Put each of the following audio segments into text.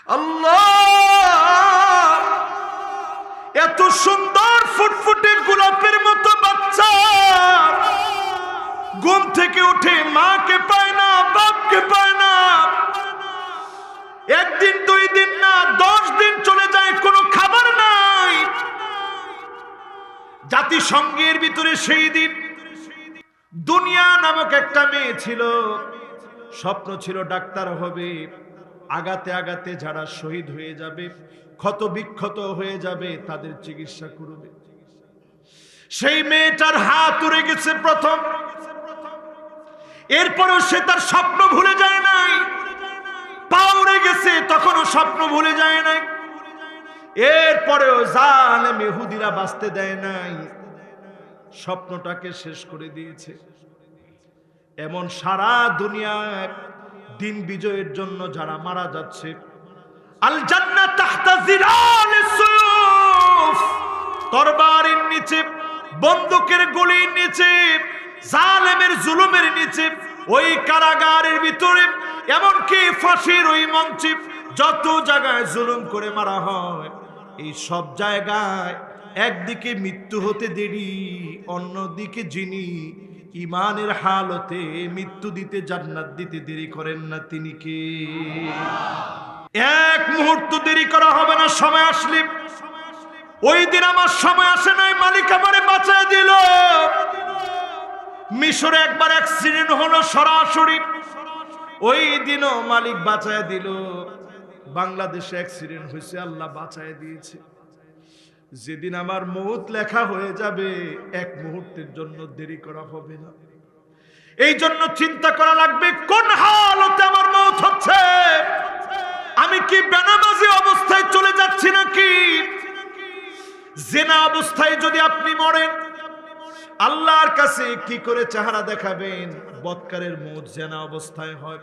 আল্লাহ, এত সুন্দর ফুটফুটে গোলাপের মতো বাচ্চা ঘুম থেকে উঠে মাকে পায় না, বাপকে পায় না, একদিন দুই দিন না 10 দিন চলে যায়, কোনো খাবার নাই। জাতিসংঘের ভিতরে সেই দিন দুনিয়া নামক একটা মেয়ে ছিল, স্বপ্ন ছিল ডাক্তার হবে, আগাতে আগাতে যারা শহীদ হয়ে যাবে, ক্ষত বিক্ষত হয়ে যাবে, তাদের চিকিৎসা করবে। সেই মেয়েটার হাত উড়ে গেছে প্রথম, এরপরেও সে তার স্বপ্ন ভুলে যায় নাই। পা উড়ে গেছে, তখনও স্বপ্ন ভুলে যায় নাই। এরপরেও জালেম ইহুদিরা বাঁচতে দেয় নাই, স্বপ্নটাকে শেষ করে দিয়েছে। এমন সারা দুনিয়ায় দিন বিজয়ের জন্য যারা মারা যাচ্ছে, আল জান্নাত তাহতা জিলালিস সুয়ুফ, তরবারির নিচে, বন্দুকের গুলির নিচে, জালেমের জুলুমের নিচে, ওই কারাগারের ভিতরে, এমনকি ফাঁসির ওই মঞ্চে যত জায়গায় জুলুম করে মারা হয়, এই সব জায়গায় একদিকে মৃত্যু হতে দেরি, অন্যদিকে যিনি ইমানের হালতে মৃত্যু দিতে, জান্নাত দিতে দেরি করেন না, তিনি কে? এক মুহূর্ত দেরি করা হবে না, সময় আসলে। ওই দিন আমার সময় আসে নাই, মালিক আমারে বাঁচায় দিল। মিশরে একবার অ্যাক্সিডেন্ট হলো সরাসরি, ওই দিনও মালিক বাঁচায় দিল। বাংলাদেশে অ্যাক্সিডেন্ট হয়েছে, আল্লাহ বাঁচায় দিয়েছে। যেদিন আমার মৌত লেখা হয়ে যাবে, এক মুহূর্তের জন্য দেরি করা হবে না। এই জন্য চিন্তা করা লাগবে, কোন হালতে আমার মৌত হচ্ছে। আমি কি বেনামাজি অবস্থায় চলে যাচ্ছি নাকি? জেনা অবস্থায় যদি আপনি মরেন, আল্লাহর কাছে কি করে চেহারা দেখাবেন? বদকারের মৌত জেনা অবস্থায় হয়,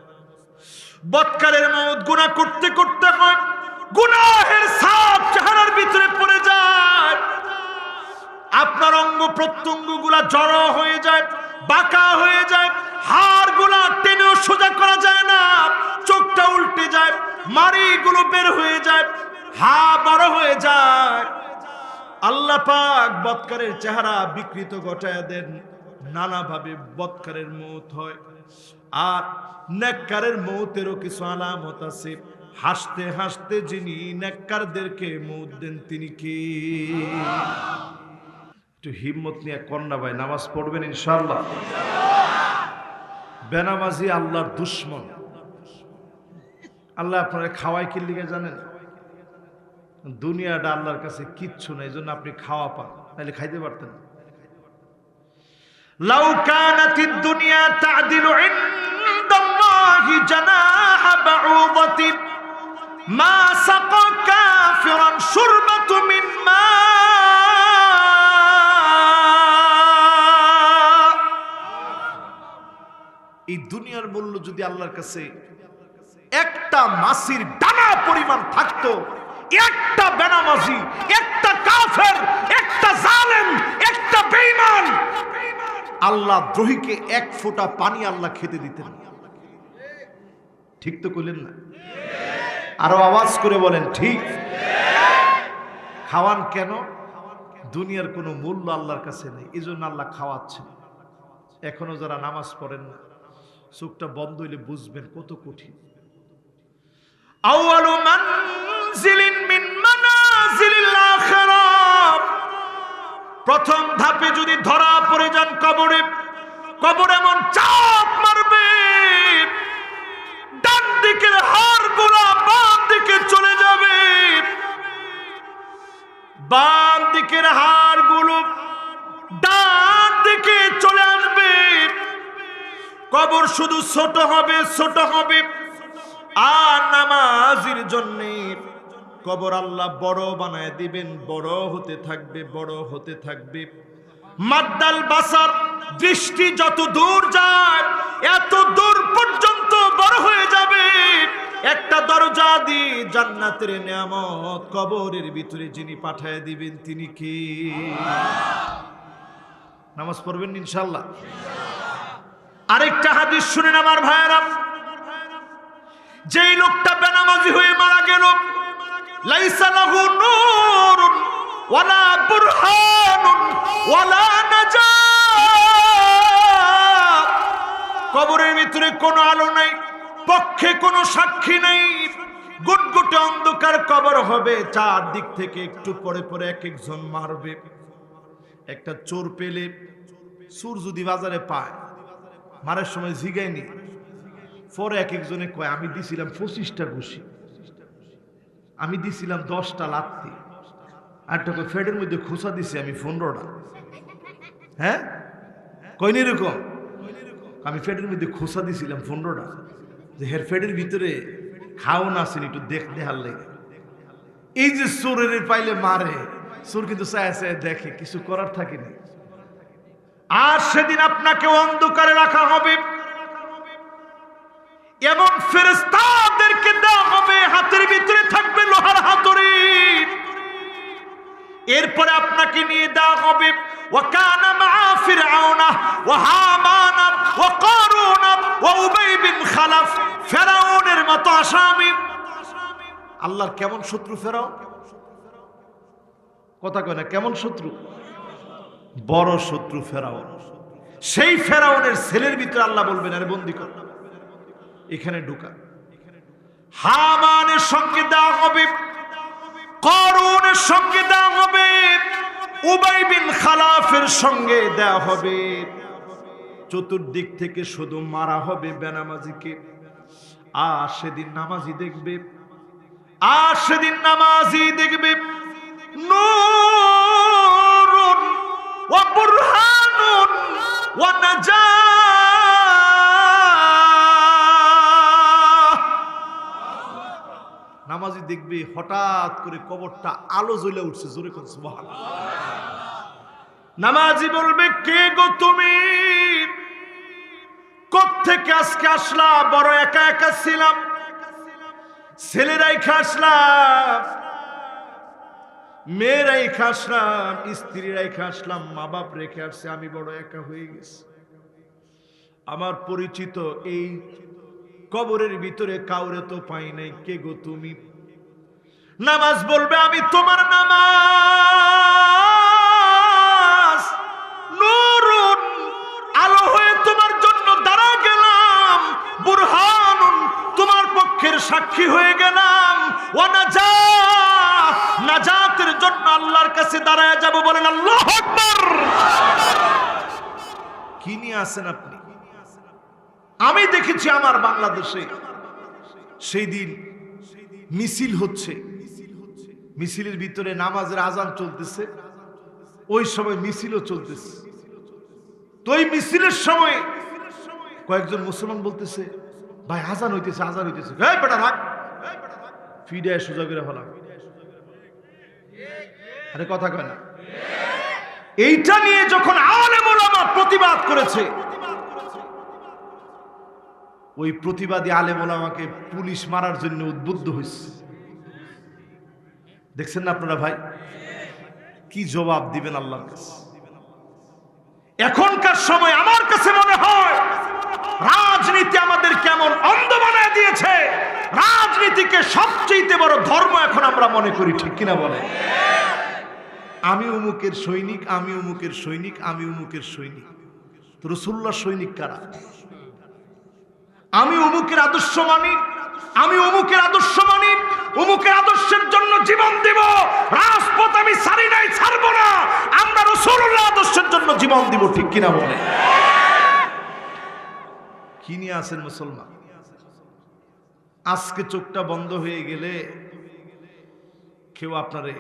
বদকারের মৌত গুনাহ করতে করতে হয়, গুনাহের ছাপ চেহারার ভিতরে পড়ে যায়, আপনার অঙ্গ প্রত্যঙ্গ গুলা জড়ো হয়ে যায়, বাঁকা হয়ে যায়, হাড় গুলা টেনেও সোজা করা যায় না, চোখটা উল্টে যায়, মাড়ি গুলো বের হয়ে যায়, হা বড় হয়ে যায়। আল্লাহ পাক বদকারের চেহারা বিকৃত ঘটায় দেন, নানাভাবে বদকারের মৌত হয়। আর নেককারের মৌতেরও কিছু আলামত আছে। হাসতে হাসতে যিনি নেককারদেরকে মৌত দেন, তিনি কে? একটু হিম্মত নিয়ে কন্যা ভাই নামাজ পড়বেন ইনশাআল্লাহ। বেনামাজি আল্লাহর দুশ্মন। আল্লাহ আপনারা খাওয়াই কি লিগে জানেন? দুনিয়াটা আল্লাহর কাছে কিচ্ছু নাই, এই জন্য আপনি খাওয়া পান, তাহলে খাইতে পারতেন। লাউ কানাতিদ দুনিয়া তা'দিলু ইনদাল্লাহি জানাহা বাউদাতিন মা সাকা কাফিরান শুরবাতু মিন মা। এই দুনিয়ার মূল্য যদি আল্লাহর কাছে একটা মাছির দানা পরিমাণ থাকতো, একটা বেনামাজি, একটা কাফের, একটা জালেম, একটা বেঈমান, আল্লাহ দ্রোহীকে এক ফোঁটা পানি আল্লাহ খেতে দিতেন। ঠিক তো কইলেন না? আরো আওয়াজ করে বলেন ঠিক। খাওয়ান কেন? দুনিয়ার কোনো মূল্য আল্লাহর কাছে নেই, এই জন্য আল্লাহ খাওয়াচ্ছেন। এখনো যারা নামাজ পড়েন না, চোখটা বন্ধ হইলে বুঝবেন কত কঠিন। আউয়ালু মানজিলিন মিন মানাজিলিল আখিরাহ, প্রথম ধাপে যদি ধরা পড়ে যান কবরে, কবর এমন চাপ মারবে, ডান দিকের হাড়গুলো বাম দিকে চলে যাবে, বাম দিকের হাড়গুলো ডান দিকে চলে আসবে। কবর শুধু ছোট হবে, ছোট হবে। আর নামাজীর জন্য কবর আল্লাহ বড় বানায় দিবেন, বড় হতে থাকবে, বড় হতে থাকবে। মাদ্দাল বাসার, দৃষ্টি যত দূর যায়, এত দূর পর্যন্ত বড় হয়ে যাবে। একটা দরজা দিয়ে জান্নাতের নিয়ামত কবরের ভিতরে যিনি পাঠায় দিবেন, তিনি কে? নামাজ পড়বেন ইনশাআল্লাহ। আরেকটা হাদিস শুনেন আমার ভাইয়েরা, যেই লোকটা বেনামাজি হয়ে মারা গেল, লাইসা লাহু নূরুন ওয়ালা বুরহানুন ওয়ালা নাজাত। কবরের ভিতরে কোনো আলো নাই, পক্ষে কোনো সাক্ষী নাই, গুটগুটে অন্ধকার কবর হবে, চারদিক থেকে একটু পরে পরে এক একজন মারবে। একটা চোর পেলে, চোর যদি বাজারে পায়, মারার সময় জিগায়নি, পরে এক একজনে কয় আমি দিছিলাম 25টা ঘুষি, আমি দিছিলাম 10টা লাত্তি, আরটা কয় ফেডের মধ্যে খোসা দিছি আমি 15টা। হ্যাঁ কয়নি এরকম, আমি ফেডের মধ্যে খোসা দিছিলাম 15টা, যে হের ফেডের ভিতরে খাও না আসেনি, একটু দেখতে হার লেগে। এই যে চোরের পাইলে মারে, চোর কিন্তু চায় চায় দেখে, কিছু করার থাকেনি। আর সেদিন আপনাকে অন্ধকারে রাখা হবে, এবং ফেরেশতাদেরকে দেওয়া হবে, হাতের ভিতরে থাকবে লোহার হাতুড়ি। এরপরে আপনাকে নিয়ে দেওয়া হবে ওয়াকানা মা ফিরআউনা ওয়া হামানা ওয়া কারুনা ওয়া উবাই বিন খালাফ, ফেরাউনের মতো আসামি। আল্লাহর কেমন শত্রু ফেরাউন, কথা কয় না, কেমন শত্রু? বড় শত্রু ফেরাউন। সেই ফেরাউনের ছেলের ভিতরে আল্লাহ বলবেন আরে বন্দী কর, এখানে ঢুকা। হামানের সঙ্গে দেওয়া হবে, কারুনের সঙ্গে দেওয়া হবে, উবাই বিন খালাফের সঙ্গে দেওয়া হবে। চতুর্দিক থেকে শুধু মারা হবে বেনামাজিকে। আর সেদিন নামাজি দেখবে, আর সেদিন নামাজি দেখবে নূরুন ওয়া বুরহানুন ওয়া নাজাহ। নামাজি দেখবে হঠাৎ করে কবরটা আলো জ্বলে উঠছে, জোরে কোন সুবহানাল্লাহ। নামাজি বলবে কে গো তুমি, কোত্থেকে আজকে আসলা? বড় একা একা ছিলাম, ছেলেরাই খাসলাম, মেয়েরাই খাসলাম, স্ত্রীরাই খাসলাম, মা বাপ রেখে আসছে, আমি বড় একা হয়ে গেছি। আমার পরিচিত এই কবরের ভিতরে কাউরে তো পাই নাই, কে গো তুমি? নামাজ বলবে আমি তোমার নামাজ, নূরুন আলো হয়ে তোমার জন্য দাঁড়া গেলাম, বুরহানুন তোমার পক্ষের সাক্ষী হয়ে গেলাম, ওয়া নাজাহ নাজাতের জন্য আল্লাহর কাছে দাঁড়ায় যাব। বলেন আল্লাহু আকবার। কি নিয়ে আছেন আপনি? আমি দেখেছি আমার বাংলাদেশে সেই দিন মিছিল হচ্ছে, মিছিলের ভিতরে নামাজের আজান চলতেছে, ওই সময় মিছিলও চলতেছে। তো ওই মিছিলের সময় কয়েকজন মুসলমান বলতেছে ভাই আজান হইতেছে, আজান হইতেছে, এই বেটা রাখ, ফিডায় সোজা করে হলাম। আরে কথা কয় না। এইটা নিয়ে যখন আলেম ওলামা প্রতিবাদ করেছে, ওই প্রতিবাদী আলেম ওলামাকে পুলিশ মারার জন্য উদ্বুদ্ধ হয়েছে। দেখছেন না আপনারা ভাই, কি জবাব দিবেন আল্লাহর কাছে? এখনকার সময় আমার কাছে মনে হয় রাজনীতি আমাদের কেমন অন্ধ বানায় দিয়েছে। রাজনীতিকে সবচেয়ে বড় ধর্ম এখন আমরা মনে করি, ঠিক কিনা বলে? আমি অমুকের সৈনিক, আমি অমুকের সৈনিক, আমি অমুকের সৈনিক। তো রাসূলুল্লাহর সৈনিক কারা? আমি অমুকের আদর্শ মানি, আমি অমুকের আদর্শ মানি, অমুকের আদর্শের জন্য জীবন দেব। রাজপথ আমি ছাড়ি নাই, ছাড়বো না। আমরা রাসূলুল্লাহ আদর্শের জন্য জীবন দিব, ঠিক কিনা বলে? কি নিয়ে আছেন মুসলমান? আজকে চোখটা বন্ধ হয়ে গেলে কেউ আপনারে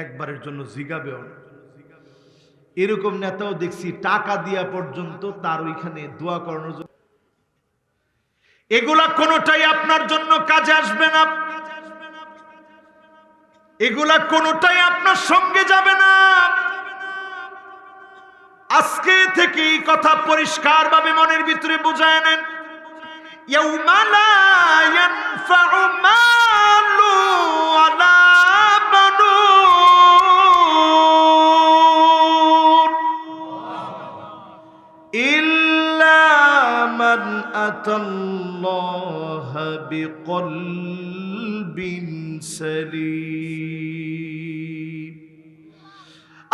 একবারের জন্য জিগাবেও না। এরকম নেতাও দেখছি টাকা দিয়া পর্যন্ত তার ওইখানে দোয়া করানোর জন্য। এগুলা কোনোটাই আপনার জন্য কাজে আসবে না, এগুলা কোনোটাই আপনার সঙ্গে যাবে না। আজকে থেকে এই কথা পরিষ্কার ভাবে মনের ভিতরে বুঝায় নেন। ইয়াউমা লা ইয়ানফাউ মালু ওয়ালা বানুন ইল্লা মান আতাল্লাহা বিকলবিন سليم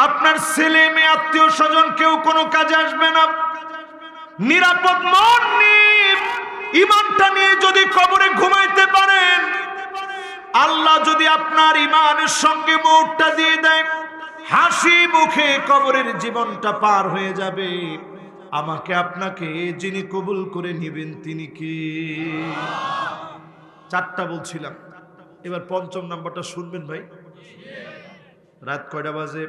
আপনার ছেলে মেয়ে আত্মীয় স্বজন কেউ কোনো কাজে আসবে না নিরাপদ মন নিয়ে ঈমানটা নিয়ে যদি কবরে ঘুমাইতে পারেন আল্লাহ যদি আপনার ঈমানের সঙ্গে মওতটা দিয়ে দেয় হাসি মুখে কবরের জীবনটা পার হয়ে যাবে আমাকে আপনাকে যিনি কবুল করে নেবেন তিনি কে চারটা বলছিলাম এবার পঞ্চম নাম্বারটা শুনবেন ভাই রাত কয়টা বাজে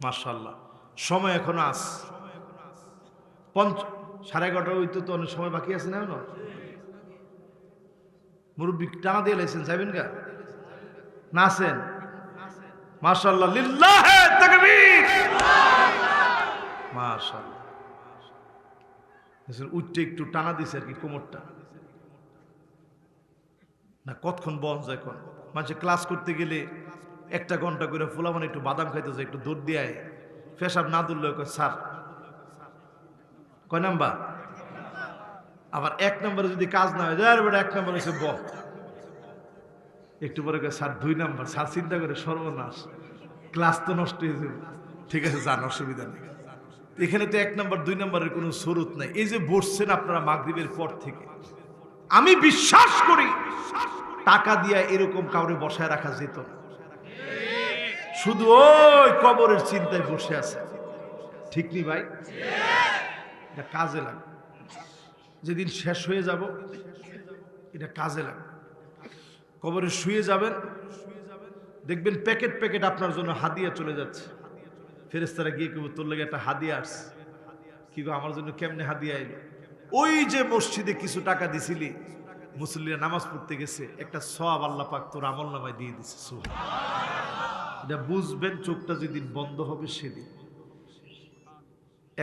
মাশাআল্লাহ সময় এখনো আছে 11:30 হইতে তো অনেক সময় বাকি আছে না মুরব্বি টানা দিয়ে লাইছেন যাবেন গা না আছেন মাশাআল্লাহ লিল্লাহে তাকবীর মাশাআল্লাহ উঠতে একটু টানা দিছে আর কি কোমরটা না কতক্ষণ বন্ধ যায় কোন মানুষ ক্লাস করতে গেলে 1 ঘন্টা করে ফুলা মানে একটু বাদাম খাইতে যায় একটু দৌড় দিয়ে আয় পেশাব না দুললে স্যার কয় নাম্বার আবার 1 নম্বরে যদি কাজ না হয় যায় বেটা 1 নম্বর হচ্ছে একটু পরে স্যার 2 নাম্বার স্যার চিন্তা করে সর্বনাশ ক্লাস তো নষ্ট হয়ে যাবে ঠিক আছে জান অসুবিধা নেই এখানে তো 1 নম্বর 2 নম্বরের কোনো সুরত নাই এই যে বসছেন আপনারা মাগরিবের পর থেকে আমি বিশ্বাস করি টাকা দিয়া এরকম কাউরে বসায় রাখা যেত না শুধু ওই কবরের চিন্তায় বসে আছে ঠিক নি ভাই এটা কাজে লাগে যেদিন শেষ হয়ে যাব এটা কাজে লাগে কবরে শুয়ে যাবেন দেখবেন প্যাকেট প্যাকেট আপনার জন্য হাদিয়া চলে যাচ্ছে ফেরেশতারা গিয়ে কেউ তোর লাগে একটা হাদিয়া আসছে কি গো আমার জন্য কেমনে হাদিয়া এলো ওই যে মসজিদে কিছু টাকা দিছিলি মুসল্লিরা নামাজ পড়তে গেছে একটা সওয়াব আল্লাহ পাক তোর আমলনামায় দিয়ে দিছে সুবহানাল্লাহ এটা বুঝবেন চোখটা যেদিন বন্ধ হবে সেদিন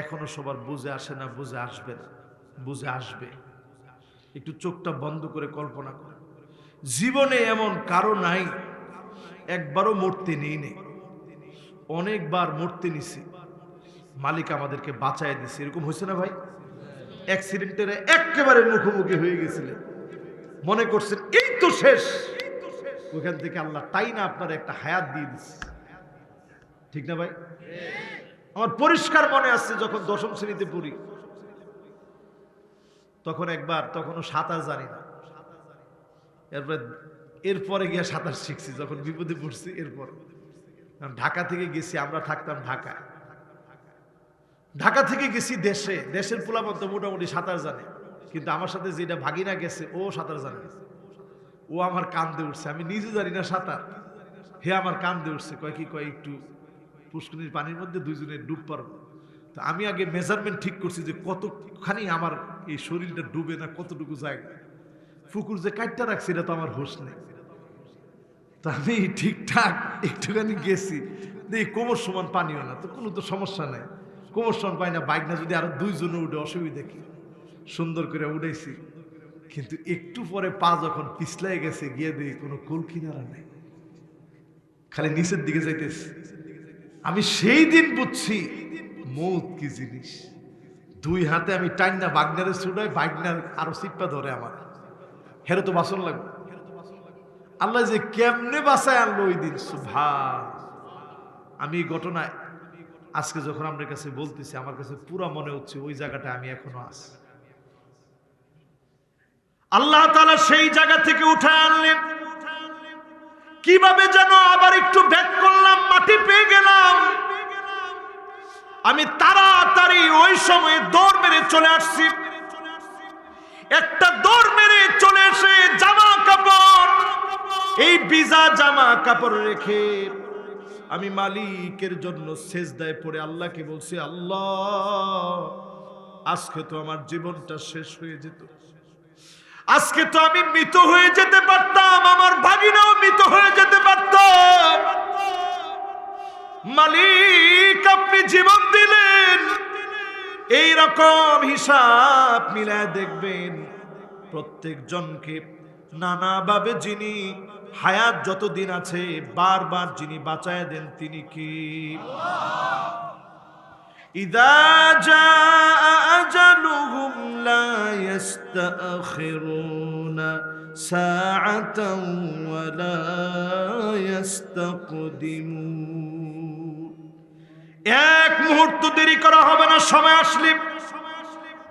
এখনো সবার বুঝে আসে না বুঝে আসবে না বুঝে আসবে একটু চোখটা বন্ধ করে কল্পনা করেন জীবনে এমন কারো নাই একবারও মরতে নেই অনেকবার মরতে নিছি মালিক আমাদেরকে বাঁচায় দিছে এরকম হয়েছে না ভাই অ্যাক্সিডেন্টের একেবারে মুখোমুখি হয়ে গেছিলেন মনে করছেন এই তো শেষ ওখান থেকে আল্লাহ তাই না আপনার একটা হায়াত দিয়ে দিচ্ছে ঠিক না ভাই আমার পরিষ্কার মনে আছে যখন 10ম শ্রেণীতে পড়ি তখন একবার তখনও সাঁতার জানি না এরপরে গিয়ে সাঁতার শিখছি যখন বিপদে পড়ছি এরপর ঢাকা থেকে গেছি আমরা থাকতাম ঢাকা থেকে গেছি দেশের পোলাপান তো মোটামুটি সাঁতার জানে কিন্তু আমার সাথে যেটা ভাগিনা গেছে ও সাঁতার জানে ও আমার কান্দে উঠছে আমি নিজে জানি না সাঁতার হে আমার কান্দে উঠছে কয় একটু পুষ্করিণীর পানির মধ্যে দুইজনে ডুব পারবো তো আমি আগে মেজারমেন্ট ঠিক করছি যে কতখানি আমার এই শরীরটা ডুবে না কতটুকু জায়গা পুকুর যে কাটটা রাখছি এটা তো আমার হোশ নেই তো আমি ঠিকঠাক একটুখানি গেছি দেখি কোমর সমান পানিও না তো কোনো তো সমস্যা নেই কোমর সমান পাই না বাইক না যদি আরো 2 জনে উঠে অসুবিধা কি সুন্দর করে উঠেছি কিন্তু একটু পরে পা যখন পিছলাই গেছে গিয়ে দেখি কোনো কুল কিনারা নেই খালি নিচের দিকে যাইতেছে আমি সেই দিন বুঝছি মৌত কি জিনিস 2 হাতে আমি টাইনা বাগনারে ছুটাই বাগনার আরো চিপ্পা ধরে আমার হেরো তো বাসন লাগবে আল্লাহ যে কেমনে বাঁচায় আনলো ওই দিন সুবহান আমি এই ঘটনায় আজকে যখন আপনার কাছে বলতেছি আমার কাছে পুরা মনে হচ্ছে ওই জায়গাটা আমি এখনো আছি আল্লাহ তাআলা সেই জায়গা থেকে উঠায় আনলেন কিভাবে যেন আবার একটু ব্যাক করলাম মাটি পেয়ে গেলাম আমি তাড়াতাড়ি ওই সময় দৌড় মেরে চলে আসছি একটা দৌড় মেরে চলে এসে জামা কাপড় এই ভিজা জামা কাপড় রেখে আমি মালিকের জন্য সেজদায় পড়ে আল্লাহকে বলছি আল্লাহ আজকে তো আমার জীবনটা শেষ হয়ে যেত আজকে তো আমি মৃত হয়ে যেতে পারতাম আমার ভাগিনাও মৃত হয়ে যেতে পারত মালিক আপনি জীবন দিলেন এই রকম হিসাব মিলায় দেখবেন প্রত্যেক জনকে নানাভাবে যিনি হায়াত যতদিন আছে বারবার যিনি বাঁচায় দেন তিনি কি ইযা জাআ আজালুহুম লা ইস্তাখিরুনা ساعة ولا يستقدمون এক মুহূর্ত দেরি করা হবে না সময় আসলে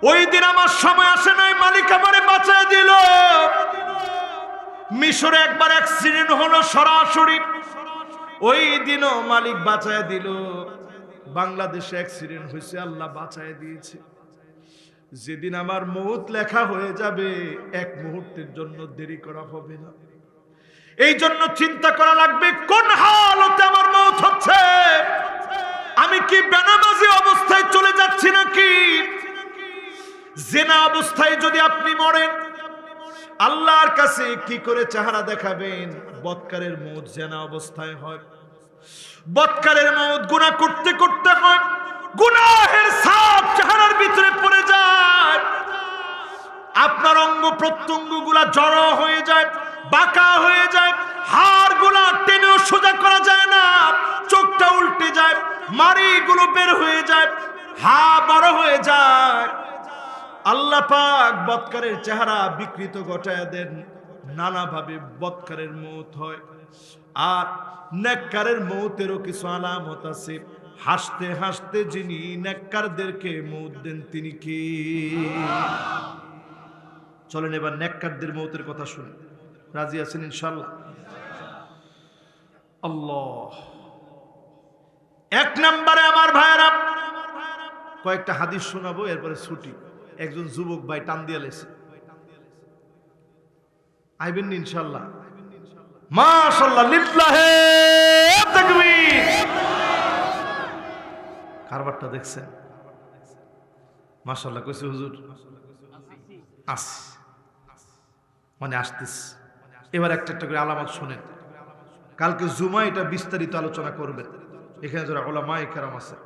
ওই দিন আমার সময় আসে নাই মালিক আমারে বাঁচায় দিল মিশরে একবার অ্যাক্সিডেন্ট হলো সরাসরি ওই দিনও মালিক বাঁচায় দিল বাংলাদেশে অ্যাক্সিডেন্ট হয়েছে আল্লাহ বাঁচায় দিয়েছে যেদিন আমার মৌত লেখা হয়ে যাবে এক মুহূর্তের জন্য দেরি করা হবে না এই জন্য চিন্তা করা লাগবে কোন হালতে আমার মৌত হচ্ছে আমি কি বেনামাজি অবস্থায় চলে যাচ্ছি নাকি জেনা অবস্থায় যদি আপনি মরেন আল্লাহর কাছে কি করে চেহারা দেখাবেন বদকারের মৌত জেনা অবস্থায় হয় বদকারের মৌত গুনাহ করতে করতে হয় গুনাহের ছাপ চেহারার ভিতরে পড়ে যায় আপনার অঙ্গ প্রত্যঙ্গগুলা জড়ো হয়ে যায় বাঁকা হয়ে যায় হাড়গুলা টেনেও সোজা করা যায় না চোখটা উল্টে যায় মাড়িগুলো বের হয়ে যায় হা বড় হয়ে যায় আল্লাহ পাক বদকারের চেহারা বিকৃত ঘটায় দেন নানাভাবে বদকারের মৌত হয় আর নেককারের মৌতেরও কিছু আলামত আছে হাসতে হাসতে যিনি নেককারদেরকে মৌত দেন তিনি কি চলেন এবার নেককারদের মৌতের কথা শুনি রাজি আছেন ইনশাআল্লাহ আল্লাহ এক নম্বরে আমার ভাইরা কয়েকটা হাদিস শোনাবো এরপরে ছুটি একজন যুবক ভাই টান দিয়া লেছে আইবেন ইনশাআল্লাহ মাশাআল্লাহ লিল্লাহে তাকবীর কারবারটা দেখছেন মাশাআল্লাহ কইছে হুজুর আস মানে আসতেছে এবার একটা একটা করে আলামত শুনেন কালকে জুমা এটা বিস্তারিত আলোচনা করবেন এখানে যারা উলামায়ে কেরাম আছে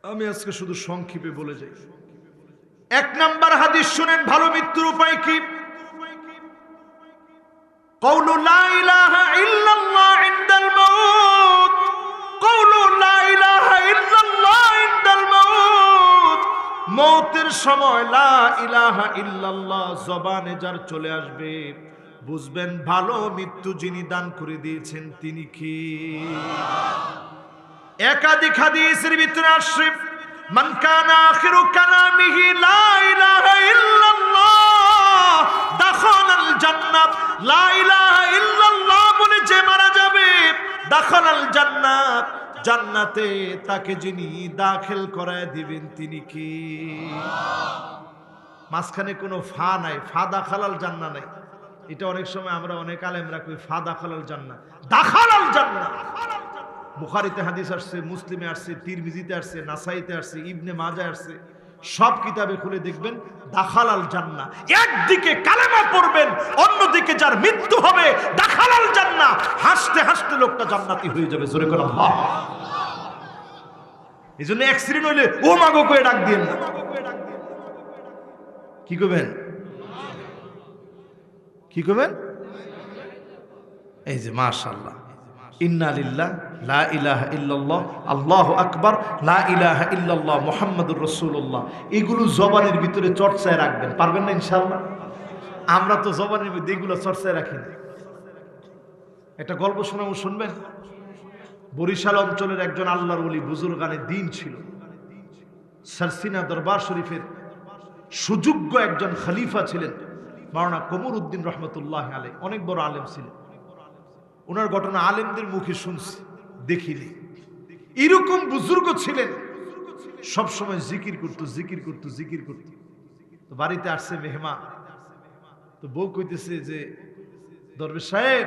আমি আজকে শুধু সংক্ষেপে বলে যাই এক নাম্বার হাদিস শুনেন ভালো মৃত্যুর উপায় কি قول لا إله إلا الله عند الموت قول لا إله إلا الله عند الموت মৌতের সময় লা ইলাহা ইল্লাল্লাহ জবানে যার চলে আসবে বুঝবেন ভালো মৃত্যু যিনি দান করে দিয়েছেন তিনি কি একাধিক হাদিসের ভিতরে আসছে মান কানা আখিরু কালামিহি লা ইলাহা ইল্লাল্লাহ দাখালাল জান্নাত লা ইলাহা ইল্লাল্লাহ বলে যে মারা যাবে দাখালাল জান্নাত জান্নাতে তাকে যিনি দাখিল করায় দিবেন তিনি কি মাঝখানে কোনো ফা নাই ফা দাখালাল জান্নাত নাই এটা অনেক সময় আমরা অনেক আলেমরা কই ফা দাখালাল জান্নাত দাখালাল জান্নাত বুখারীতে হাদিস আসছে মুসলিমে আসছে তিরমিজিতে আসছে নাসাইতে আসছে ইবনে মাজাহ আসছে সব কিতাবে খুলে দেখবেন দাখালাল জান্নাহ একদিকে কালেমা পড়বেন অন্যদিকে যার মৃত্যু হবে দাখালাল জান্নাহ হাসতে হাসতে লোকটা জান্নাতি হয়ে যাবে জোরে করে আল্লাহ এজন্য অ্যাক্সিডেন্ট হইলে ও মাগো কয়ে ডাক দিয়েন না কি করবেন কি করবেন এই যে মাশাআল্লাহ ইন্না লিল্লাহ লা ইলাহা ইল্লাল্লাহ আল্লাহু আকবার লা ইলাহা ইল্লাল্লাহ মুহাম্মাদুর রাসূলুল্লাহ এগুলো জবানের ভিতরে চর্চায় রাখবেন পারবেন না ইনশাআল্লাহ আমরা তো জবানের মধ্যে এগুলো চর্চায় রাখি না একটা গল্প শোনাবো শুনবেন বরিশাল অঞ্চলের একজন আল্লাহর ওলি বুজুর্গানে দ্বীন ছিল সারসিনা দরবার শরীফের সুযোগ্য একজন খলিফা ছিলেন মাওলানা কমরউদ্দিন রহমতুল্লাহ আলাইহি অনেক বড় আলেম ছিলেন ওনার ঘটনা আলেমদের মুখে শুনছি দেখিনি এরকম বুজুর্গ ছিলেন সব সময় জিকির করতো জিকির করতো জিকির করতো তো বাড়িতে আসছে মেহমান তো বউ কইতেছে যে দরবেশ সাহেব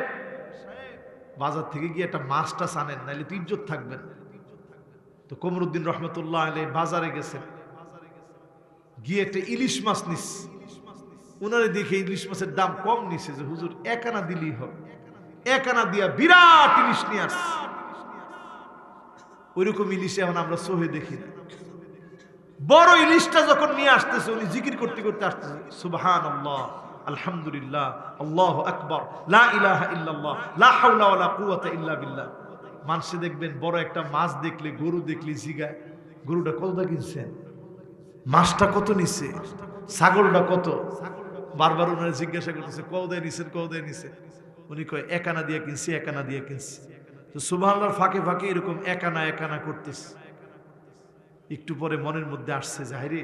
বাজার থেকে গিয়ে একটা মাছটা আনেন নাইলে তো ইজ্জত থাকবে না তো কমরউদ্দিন রহমতুল্লাহ আলাইহি বাজারে গেছেন গিয়ে একটা ইলিশ মাছ নিস ওনারে দেখে ইলিশ মাছের দাম কম নিছে যে হুজুর এক আনা দিলেই হবে এক আনা দিয়া বিরাট ইলিশ নিয়ে আসছে ওইরকম ইলিশ এখন আমরা চোখে দেখি না বড় ইলিশটা যখন নিয়ে আসতেছে উনি জিকির করতে করতে আসতেছে সুবহানাল্লাহ আলহামদুলিল্লাহ আল্লাহু আকবার লা ইলাহা ইল্লাল্লাহ লা হাওলা ওয়ালা কুওয়াতা ইল্লা বিল্লাহ মানুষে দেখবেন বড় একটা মাছ দেখলে গরু দেখলে জিগায় গরুটা কতটা কিনছেন মাছটা কত নিছে ছাগলটা কত বারবার ওনারা জিজ্ঞাসা করতেছে কৌদায় নিছেন, কৌদায় নিছেন। উনি কয় একানা দিয়ে কিনছি, একানা দিয়ে কিনছি। তো সুবহানাল্লাহর ফাঁকে ফাঁকে এরকম একানা একানা করতেছে। একটু পরে মনের মধ্যে আসছে যে হায়রে,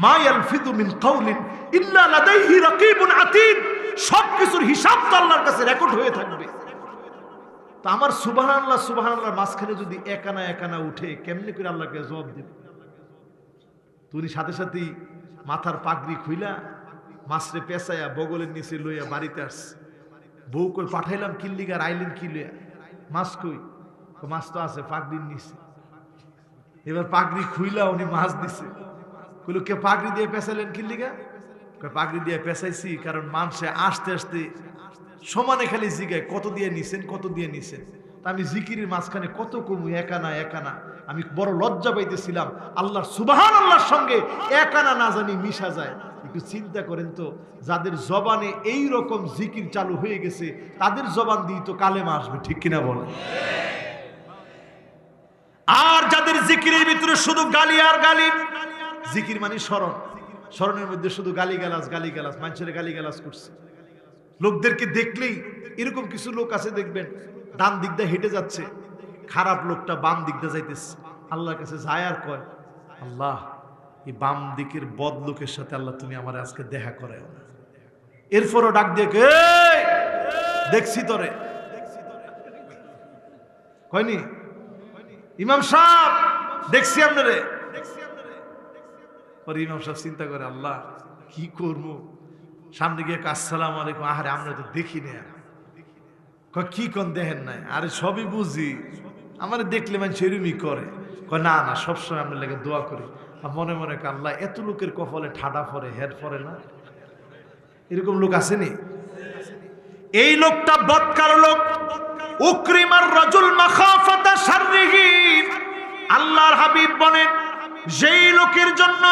মা ইয়ালফিযু মিন কাওলিন ইল্লা লাদাইহি রাকীবুন আতীদ, সবকিছুর হিসাব তো আল্লাহর কাছে রেকর্ড হয়ে থাকবে। তো আমার সুবহানাল্লাহ সুবহানাল্লাহর মাঝখানে যদি একানা একানা উঠে, কেমনে করে আল্লাহকে জবাব দেবে? তুমি সাথে সাথেই মাথার পাগড়ি খুইলা মাছরে পেঁচাইয়া বগলের নিচে লইয়া বাড়িতে আসছে। বউ কই পাঠাইলাম কিল্লিগার, আইলেন কি লইয়া? মাছ কই? মাছ তো আছে পাগড়ির নিচে। এবার পাগড়ি খুইলা উনি মাছ দিছে। কইল কে পাগড়ি দিয়ে পেঁচাইলেন কিল্লিগা? পাগড়ি দিয়ে পেঁচাইছি কারণ মানুষে আসতে আসতে সমানে খালি জিগায় কত দিয়ে নিছেন, কত দিয়ে নিছেন। তা আমি জিকিরের মাঝখানে কত কমু, একানা একানা। আমি বড় লজ্জা পাইতেছিলাম, আল্লাহর সুবহানাল্লাহর সঙ্গে একানা না জানি মিশা যায়। একটু চিন্তা করেন তো, যাদের জবানে এই রকম জিকির চালু হয়ে গেছে তাদের জবান দিয়ে তো কালেমা আসবে, ঠিক কিনা বলেন? আর যাদের জিকিরের ভিতরে শুধু গালি আর গালি, জিকির মানে স্মরণ, স্মরণের মধ্যে শুধু গালিগালাজ গালিগালাজ, মানুষের গালিগালাজ করছে। লোকদেরকে দেখলেই এরকম কিছু লোক আছে দেখবেন, ডান দিক দিয়ে হেঁটে যাচ্ছে, খারাপ লোকটা বাম দিক দিয়ে যাইতেছে, আল্লাহর কাছে যায় আর কয়, আল্লাহ এই বাম দিকের বদ লোকের সাথে আল্লাহ তুমি আমার আজকে দেখা করাও না। এরপরও ডাক দিয়ে দেখছি তোরে, কয়নি ইমাম সাহেব দেখছি আপনারে। পরে ইমাম সাহেব চিন্তা করে, আল্লাহ কি করবো? সামনে গিয়ে আসসালামু আলাইকুম, আহারে আমরা তো দেখি না। কি কোন দেখেন নাই? আরে সবই বুঝি, আমার দেখলে মানুষ এরমই করে। না না, সবসময় আপনার লেগে দোয়া করি। আর মনে মনে আল্লাহ এত লোকের কপালে ঠাডা পরে, হের পরে না। এরকম লোক আসেনি? এই লোকটা বদকার লোক। উকরিমার রাজুল মাখাফাতা শাররিহি, আল্লাহর হাবিব বলেন যেই লোকের জন্য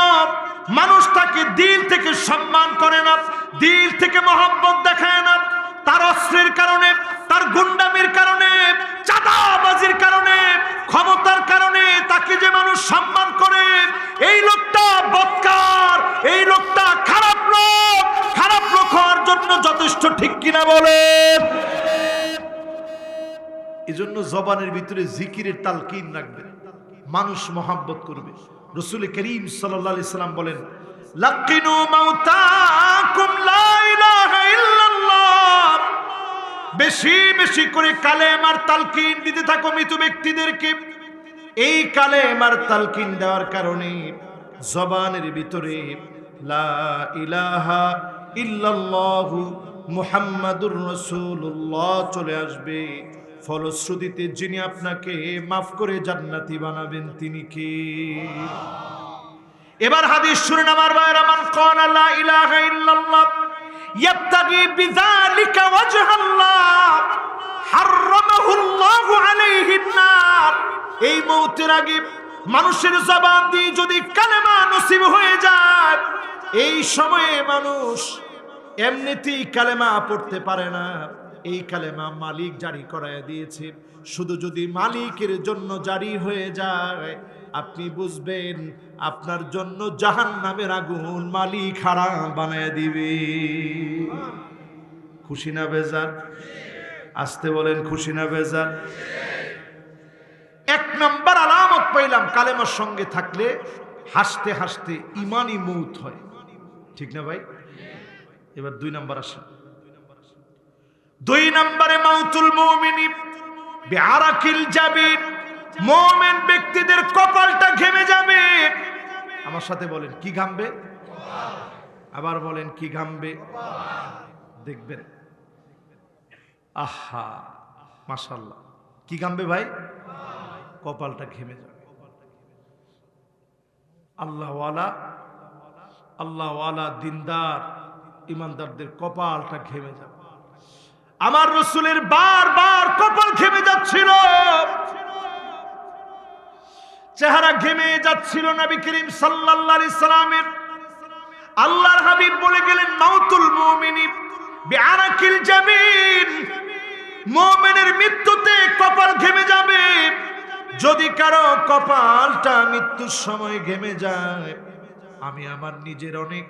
মানুষ তাকে দিল থেকে সম্মান করে না, দিল থেকে মহব্বত দেখায় না, তার অস্ত্রের কারণে, তার গুন্ডামির কারণে, চাঁদাবাজির কারণে, ক্ষমতার কারণে তাকে যে মানুষ সম্মান করে, এই লোকটা বদকার, এই লোকটা খারাপ লোক। খারাপ লোক হওয়ার জন্য যথেষ্ট, ঠিক কিনা বলেন? এজন্য জবানের ভিতরে জিকিরের তালকিন রাখবেন, মানুষ মহব্বত করবে। রাসূল করিম সাল্লাল্লাহু আলাইহি সাল্লাম বলেন, লাকিনু মাউতাকুম লা ইলাহা ইল্লাল্লাহ, বেশি বেশি করে কালেমার তালকিন দিতে থাকো মৃত ব্যক্তিদেরকে। এই কালেমার তালকিন দেওয়ার কারণে জবানের ভিতরে লা ইলাহা ইল্লাল্লাহু মুহাম্মাদুর রাসূলুল্লাহ চলে আসবে। ফলশ্রুতিতে যিনি আপনাকে মাফ করে জান্নাতি বানাবেন তিনি কে? এবার হাদিস শুনেন আমার ভাইরা, মান ক্বালা লা ইলাহা ইল্লাল্লাহ ইয়াবতাগি বিযালিকা ওয়াজহাল্লাহ হারামাহুল্লাহু আলাইহিন নার। এই মওতের আগে মানুষের জবান দিয়ে যদি কালেমা নসিব হয়ে যায়, এই সময়ে মানুষ এমনিতেই কালেমা পড়তে পারে না। এই কালেমা মালিক জারি করায় দিয়েছে। শুধু যদি মালিকের জন্য জারি হয়ে যায়, আপনি বুঝবেন আপনার জন্য জাহান্নামের আগুন মালিক হারাম বানায় দিবে। খুশি না বেজার? আসতে বলেন, খুশি না বেজার? এক নাম্বার আলামত পাইলাম, কালেমার সঙ্গে থাকলে হাসতে হাসতে ইমানি মৌত হয়, ঠিক না ভাই? এবার 2 নাম্বার আসেন। 2 নম্বরে মাউতুল মুমিনি বিআরাকিল জাবিন, মুমিন ব্যক্তিদের কপালটা ঘেমে যাবে। আমার সাথে বলেন, কি ঘামবে? আবার বলেন, কি ঘামবে? দেখবেন, আহা মাশাআল্লাহ, কি ঘামবে ভাই? কপালটা ঘেমে যাবে। আল্লাহওয়ালা, আল্লাহওয়ালা দিনদার ইমানদারদের কপালটা ঘেমে যাবে। আমার রাসূলের বারবার কপাল ঘেমে যাচ্ছিল, চেহারা ঘেমে যাচ্ছিল নবী করিম সাল্লাল্লাহু আলাইহি সাল্লামের। আল্লাহর হাবিব বলে গেলেন, মাউতুল মুমিনি বিআরাকিল জাবিন, মুমিনের মৃত্যুতে কপাল ঘেমে যাবে। যদি কারো কপালটা মৃত্যুর সময় ঘেমে যায়, আমি আমার নিজের অনেক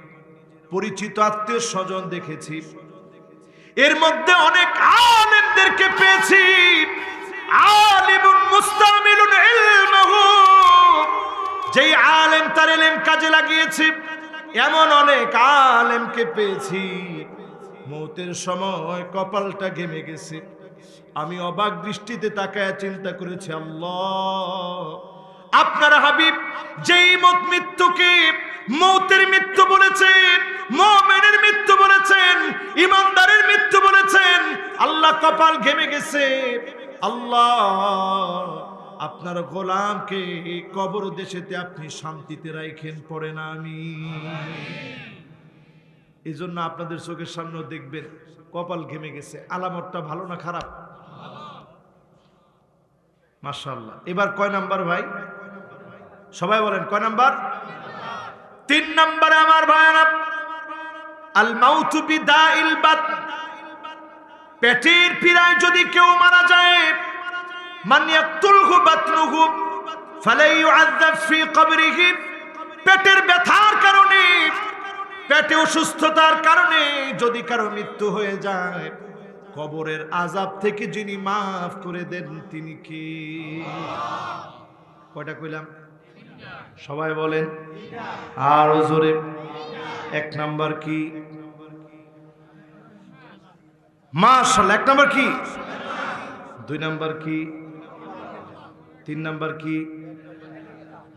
পরিচিত আত্মীয় স্বজন দেখেছি, এর মধ্যে অনেক আলেমদেরকে পেয়েছি, আলিমুন মুস্তামিলুন ইলমাহু, যেই আলেম তার ইলম কাজে লাগিয়েছে, এমন অনেক আলেমকে পেয়েছি মৌতের সময় কপালটা ঘেমে গেছে। আমি অবাক দৃষ্টিতে তাকায় চিন্তা করেছি, আল্লাহ, আপনার হাবিব যেই মৃত্যুকে মৌতের মৃত্যু বলেছেন, মুমিনের মৃত্যু বলেছেন, ইমানদারের মৃত্যু বলেছেন, আল্লাহ কপাল ঘেমে গেছে। আল্লাহ, আপনার গোলামকে কবর দেশেতে আপনি শান্তিতে রাখেন, পড়ে না আমি। এই জন্য আপনাদের চোখের সামনে দেখবেন কপাল ঘেমে গেছে, আলামতটা ভালো না খারাপ? মাশাআল্লাহ। এবার কয় নাম্বার ভাই? সবাই বলেন কয় নাম্বার? 3 নম্বরে আমার ভাইরা, আল মাউতু বিদাইল বাত, পেটের পীড়ায় যদি কেউ মারা যায়, মান ইয়াকতুলহু বাতনুহু ফালা ইউআযাব ফি কবরিহি, পেটের ব্যথার কারণে, পেটে অসুস্থতার কারণে যদি কারো মৃত্যু হয়ে যায়, কবরের আযাব থেকে যিনি মাফ করে দেন তিনি কে? কয়টা কইলাম? সবাই বলেন আর জোরে। 1 নাম্বার কি? মাশাআল্লাহ। 1 নাম্বার কি? 2 নাম্বার কি? 3 নাম্বার কি?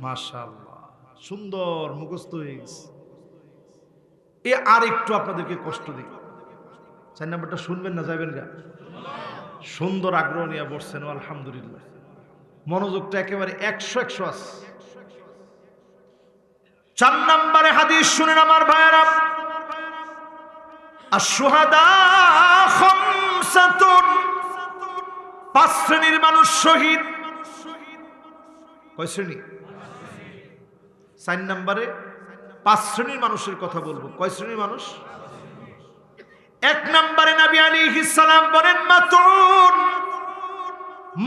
মাশাআল্লাহ, সুন্দর মুখস্থ হয়ে গেছে। আর একটু আপনাদেরকে কষ্ট দিই, 4 নাম্বারটা শুনবেন না যাবেন গা? সুন্দর আগ্রহ নিয়ে বসছেন, আলহামদুলিল্লাহ, মনোযোগটা একেবারে 100 আছে। 4 নম্বরে হাদিস শুনেন আমার ভাইয়েরা, আশ-শুহাদা খামসাতুন, 5 শ্রেণীর মানুষ শহীদ। কয় শ্রেণী? 4 নম্বরে 5 শ্রেণীর মানুষের কথা বলবো। কয় শ্রেণীর মানুষ? 1 নম্বরে নবী আলাইহিস সালাম বলেন, মাতুন,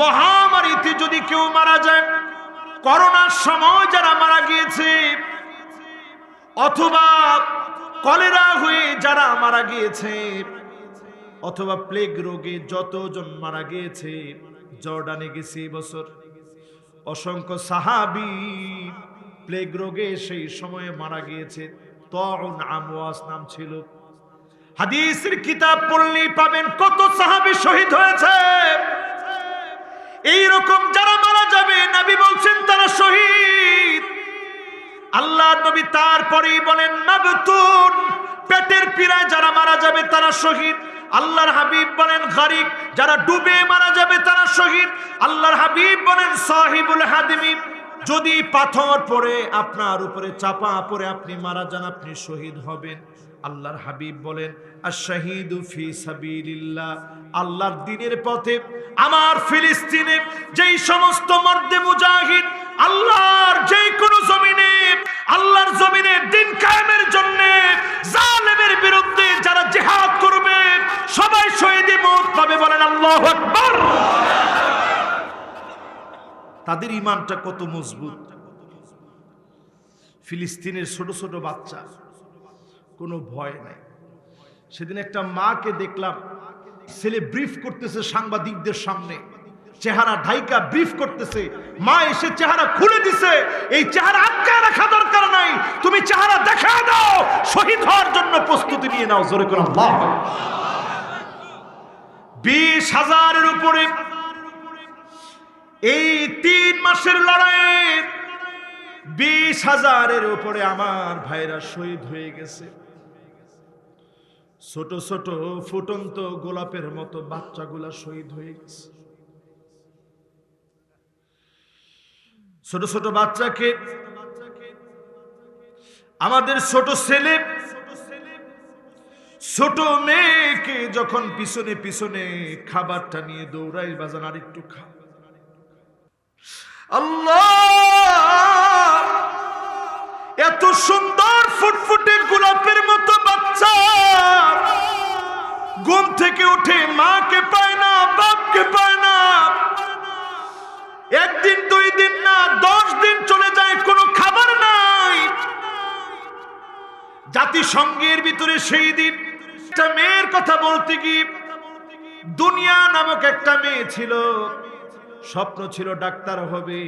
মহামারীতে যদি কেউ মারা যায়, করোনার সময় যারা মারা গিয়েছে, অথবা কলেরা হয়ে যারা মারা গিয়েছে, অথবা প্লেগ রোগে যতজন মারা গিয়েছে, জর্ডানে গেছে বছর, অসংখ্য সাহাবী প্লেগ রোগে সেই সময়ে মারা গিয়েছে। তাউন আমওয়াস নাম ছিল। হাদিসের কিতাব পড়লেই পাবেন কত সাহাবী শহীদ হয়েছে। এই রকম যারা মারা যাবে, নবী বলছেন তারা শহীদ। আল্লাহ নবী তারপরেই বলেন, মাবতুন, পেটের পীড়ায় যারা মারা যাবে তারা শহীদ। আল্লাহর হাবিব বলেন, গারিক, যারা ডুবে মারা যাবে তারা শহীদ। আল্লাহর হাবিব বলেন, সাহিবুল হাদমি, যদি পাথর পড়ে আপনার উপরে চাপা পড়ে আপনি মারা যান, আপনি শহীদ হবেন। আল্লাহর হাবিব বলেন, আশ-শাহীদু ফি সাবিলিল্লাহ, আল্লাহর দ্বীনের পথে, আমার ফিলিস্তিনে যেই সমস্ত মর্দে মুজাহিদ আল্লাহর যেই কোন জমিনে, আল্লাহর জমিনে দ্বীন কায়েমের জন্য জালেমের বিরুদ্ধে যারা জিহাদ করবে, সবাই শহীদে মওত পাবে। বলেন আল্লাহু আকবার। তাদের ঈমানটা কত মজবুত। ফিলিস্তিনের ছোট ছোট বাচ্চা, কোনো ভয় নাই। সেদিন একটা মাকে দেখলাম, ছেলে ব্রিফ করতেছে সাংবাদিকদের সামনে, চেহারা ঢাইকা ব্রিফ করতেছে। মা এসে চেহারা খুলে দিছে, এই চেহারা আটকা রাখা দরকার নাই, তুমি চেহারা দেখা দাও, শহীদ হওয়ার জন্য প্রস্তুতি নিয়ে নাও। জোরে করে আল্লাহ। 20,000-এর উপরে এই 3 মাসের লড়াইয়ে 20,000-এর উপরে আমার ভাইরা শহীদ হয়ে গেছে। ছোট ছোট ফুটন্ত গোলাপের মতো বাচ্চাগুলা শহীদ হয়ে গেছে। ছোট ছোট বাচ্চাকে, আমাদের ছোট ছেলে, ছোট মেয়েকে যখন পিছনে পিছনে খাবারটা নিয়ে দৌড়াই, বাজান আর একটু খা, আল্লাহ, এত সুন্দর ফুটফুটে গোলাপের মতো বাচ্চা ঘুম থেকে উঠে মাকে পায় না, বাপকে পায় না। 1 দিন 2 দিন না, 10 দিন চলে যায়, কোনো খাবার নাই। জাতিসংঘের ভিতরে সেই দিন একটা মেয়ের কথা বলতে গিয়ে, দুনিয়া নামক একটা মেয়ে ছিল, স্বপ্ন ছিল ডাক্তার হবে,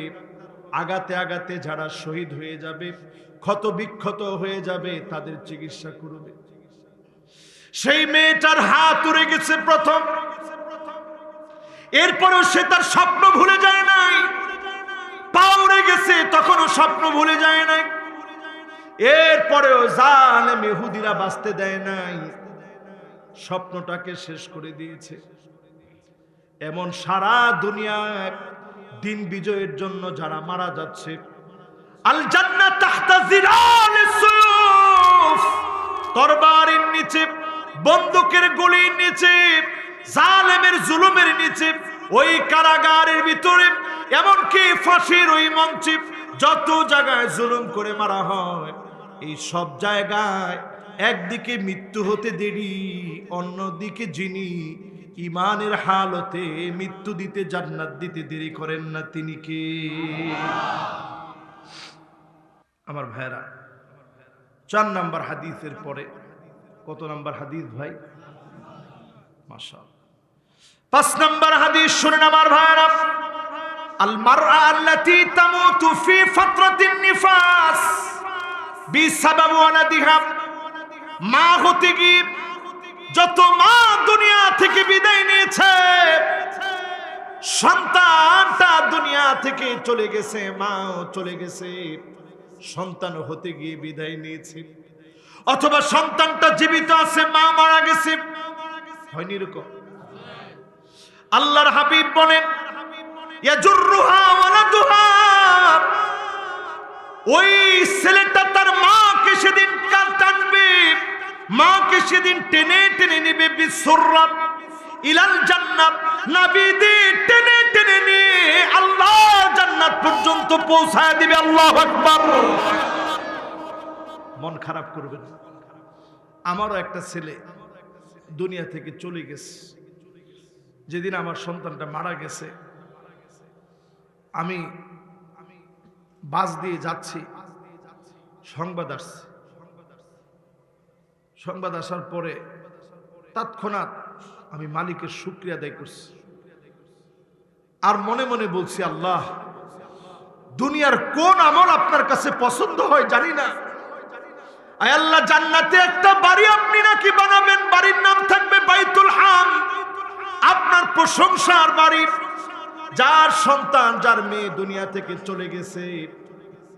আগাতে আগাতে যারা শহীদ হয়ে যাবে, ক্ষত বিক্ষত হয়ে যাবে, তাদের চিকিৎসা করবে। সেই মেয়েটার হাত উড়ে গেছে প্রথম, এরপরেও সে তার স্বপ্ন ভুলে যায় নাই। পা উড়ে গেছে, তখনও স্বপ্ন ভুলে যায় নাই। এরপরেও জালেম ইহুদিরা বাঁচতে দেয় নাই, স্বপ্নটাকে শেষ করে দিয়েছে। এমন সারা দুনিয়ায় দিন বিজয়ের জন্য যারা মারা যাচ্ছে, আল জান্নাত তাহতা জিলালিস সুয়ুফ, তরবারির নিচে, বন্দুকের গুলির নিচে, জালেমের জুলুমের নিচে, ওই কারাগারের ভিতরে, এমনকি ফাঁসির ওই মঞ্চে, যত জায়গায় জুলুম করে মারা হয়, এই সব জায়গায় একদিকে মৃত্যু হতে দেরি, অন্যদিকে যিনি ইমানের হালতে মৃত্যু দিতে, জান্নাত দিতে দেরি করেন না, তিনি কে? আমার ভাইরা, 4 নাম্বার হাদিসের পরে কত নাম্বার হাদিস ভাই? মাশাআল্লাহ। 5 নাম্বার হাদিস শুনেন আমার ভাইরা। আল মারআ আল্লাতী তামুতু ফি ফাতরাতিন নিফাস বিসাবাব ওয়ালাদিহা, মা হতে গিয়ে যত মা দুনিয়া থেকে বিদায় নিয়েছে, সন্তানটা দুনিয়া থেকে চলে গেছে, মাও চলে গেছে, সন্তান হতে গিয়ে বিদায় নিয়েছে, অথবা সন্তানটা জীবিত আছে, মা মারা গেছে, হয়নি এরকম? আল্লাহর হাবিব বলেন, ইয়াজুরুহা ওয়ালাদুহা, ওই ছেলেটা তার মাকে সেদিন টানবে, মাকে সেদিন টেনে টেনে নেবে, বিসুররাত ইলাল জান্নাত, নবীদি টেনে টেনে নিয়ে আল্লাহ জান্নাত পর্যন্ত পৌঁছায় দিবে। আল্লাহু আকবার। মন খারাপ করবেন। আমারও একটা ছেলে দুনিয়া থেকে চলে গেছে। যেদিন আমার সন্তানটা মারা গেছে, আমি বাস দিয়ে যাচ্ছি, সংবাদ আসছে। সংবাদ আসার পরে তৎক্ষণাৎ আমি মালিকের শুকরিয়া আদায় করছি, আর মনে মনে বলছি, আল্লাহ, দুনিয়ার কোন আমল আপনার কাছে পছন্দ হয় জানি না, আয় আল্লাহ, জান্নাতে একটা বাড়ি আপনি নাকি বানাবেন, বাড়ির নাম থাকবে বাইতুল হাম, আপনার প্রশংসার বাড়ি। যার সন্তান, যার মেয়ে দুনিয়া থেকে চলে গেছে,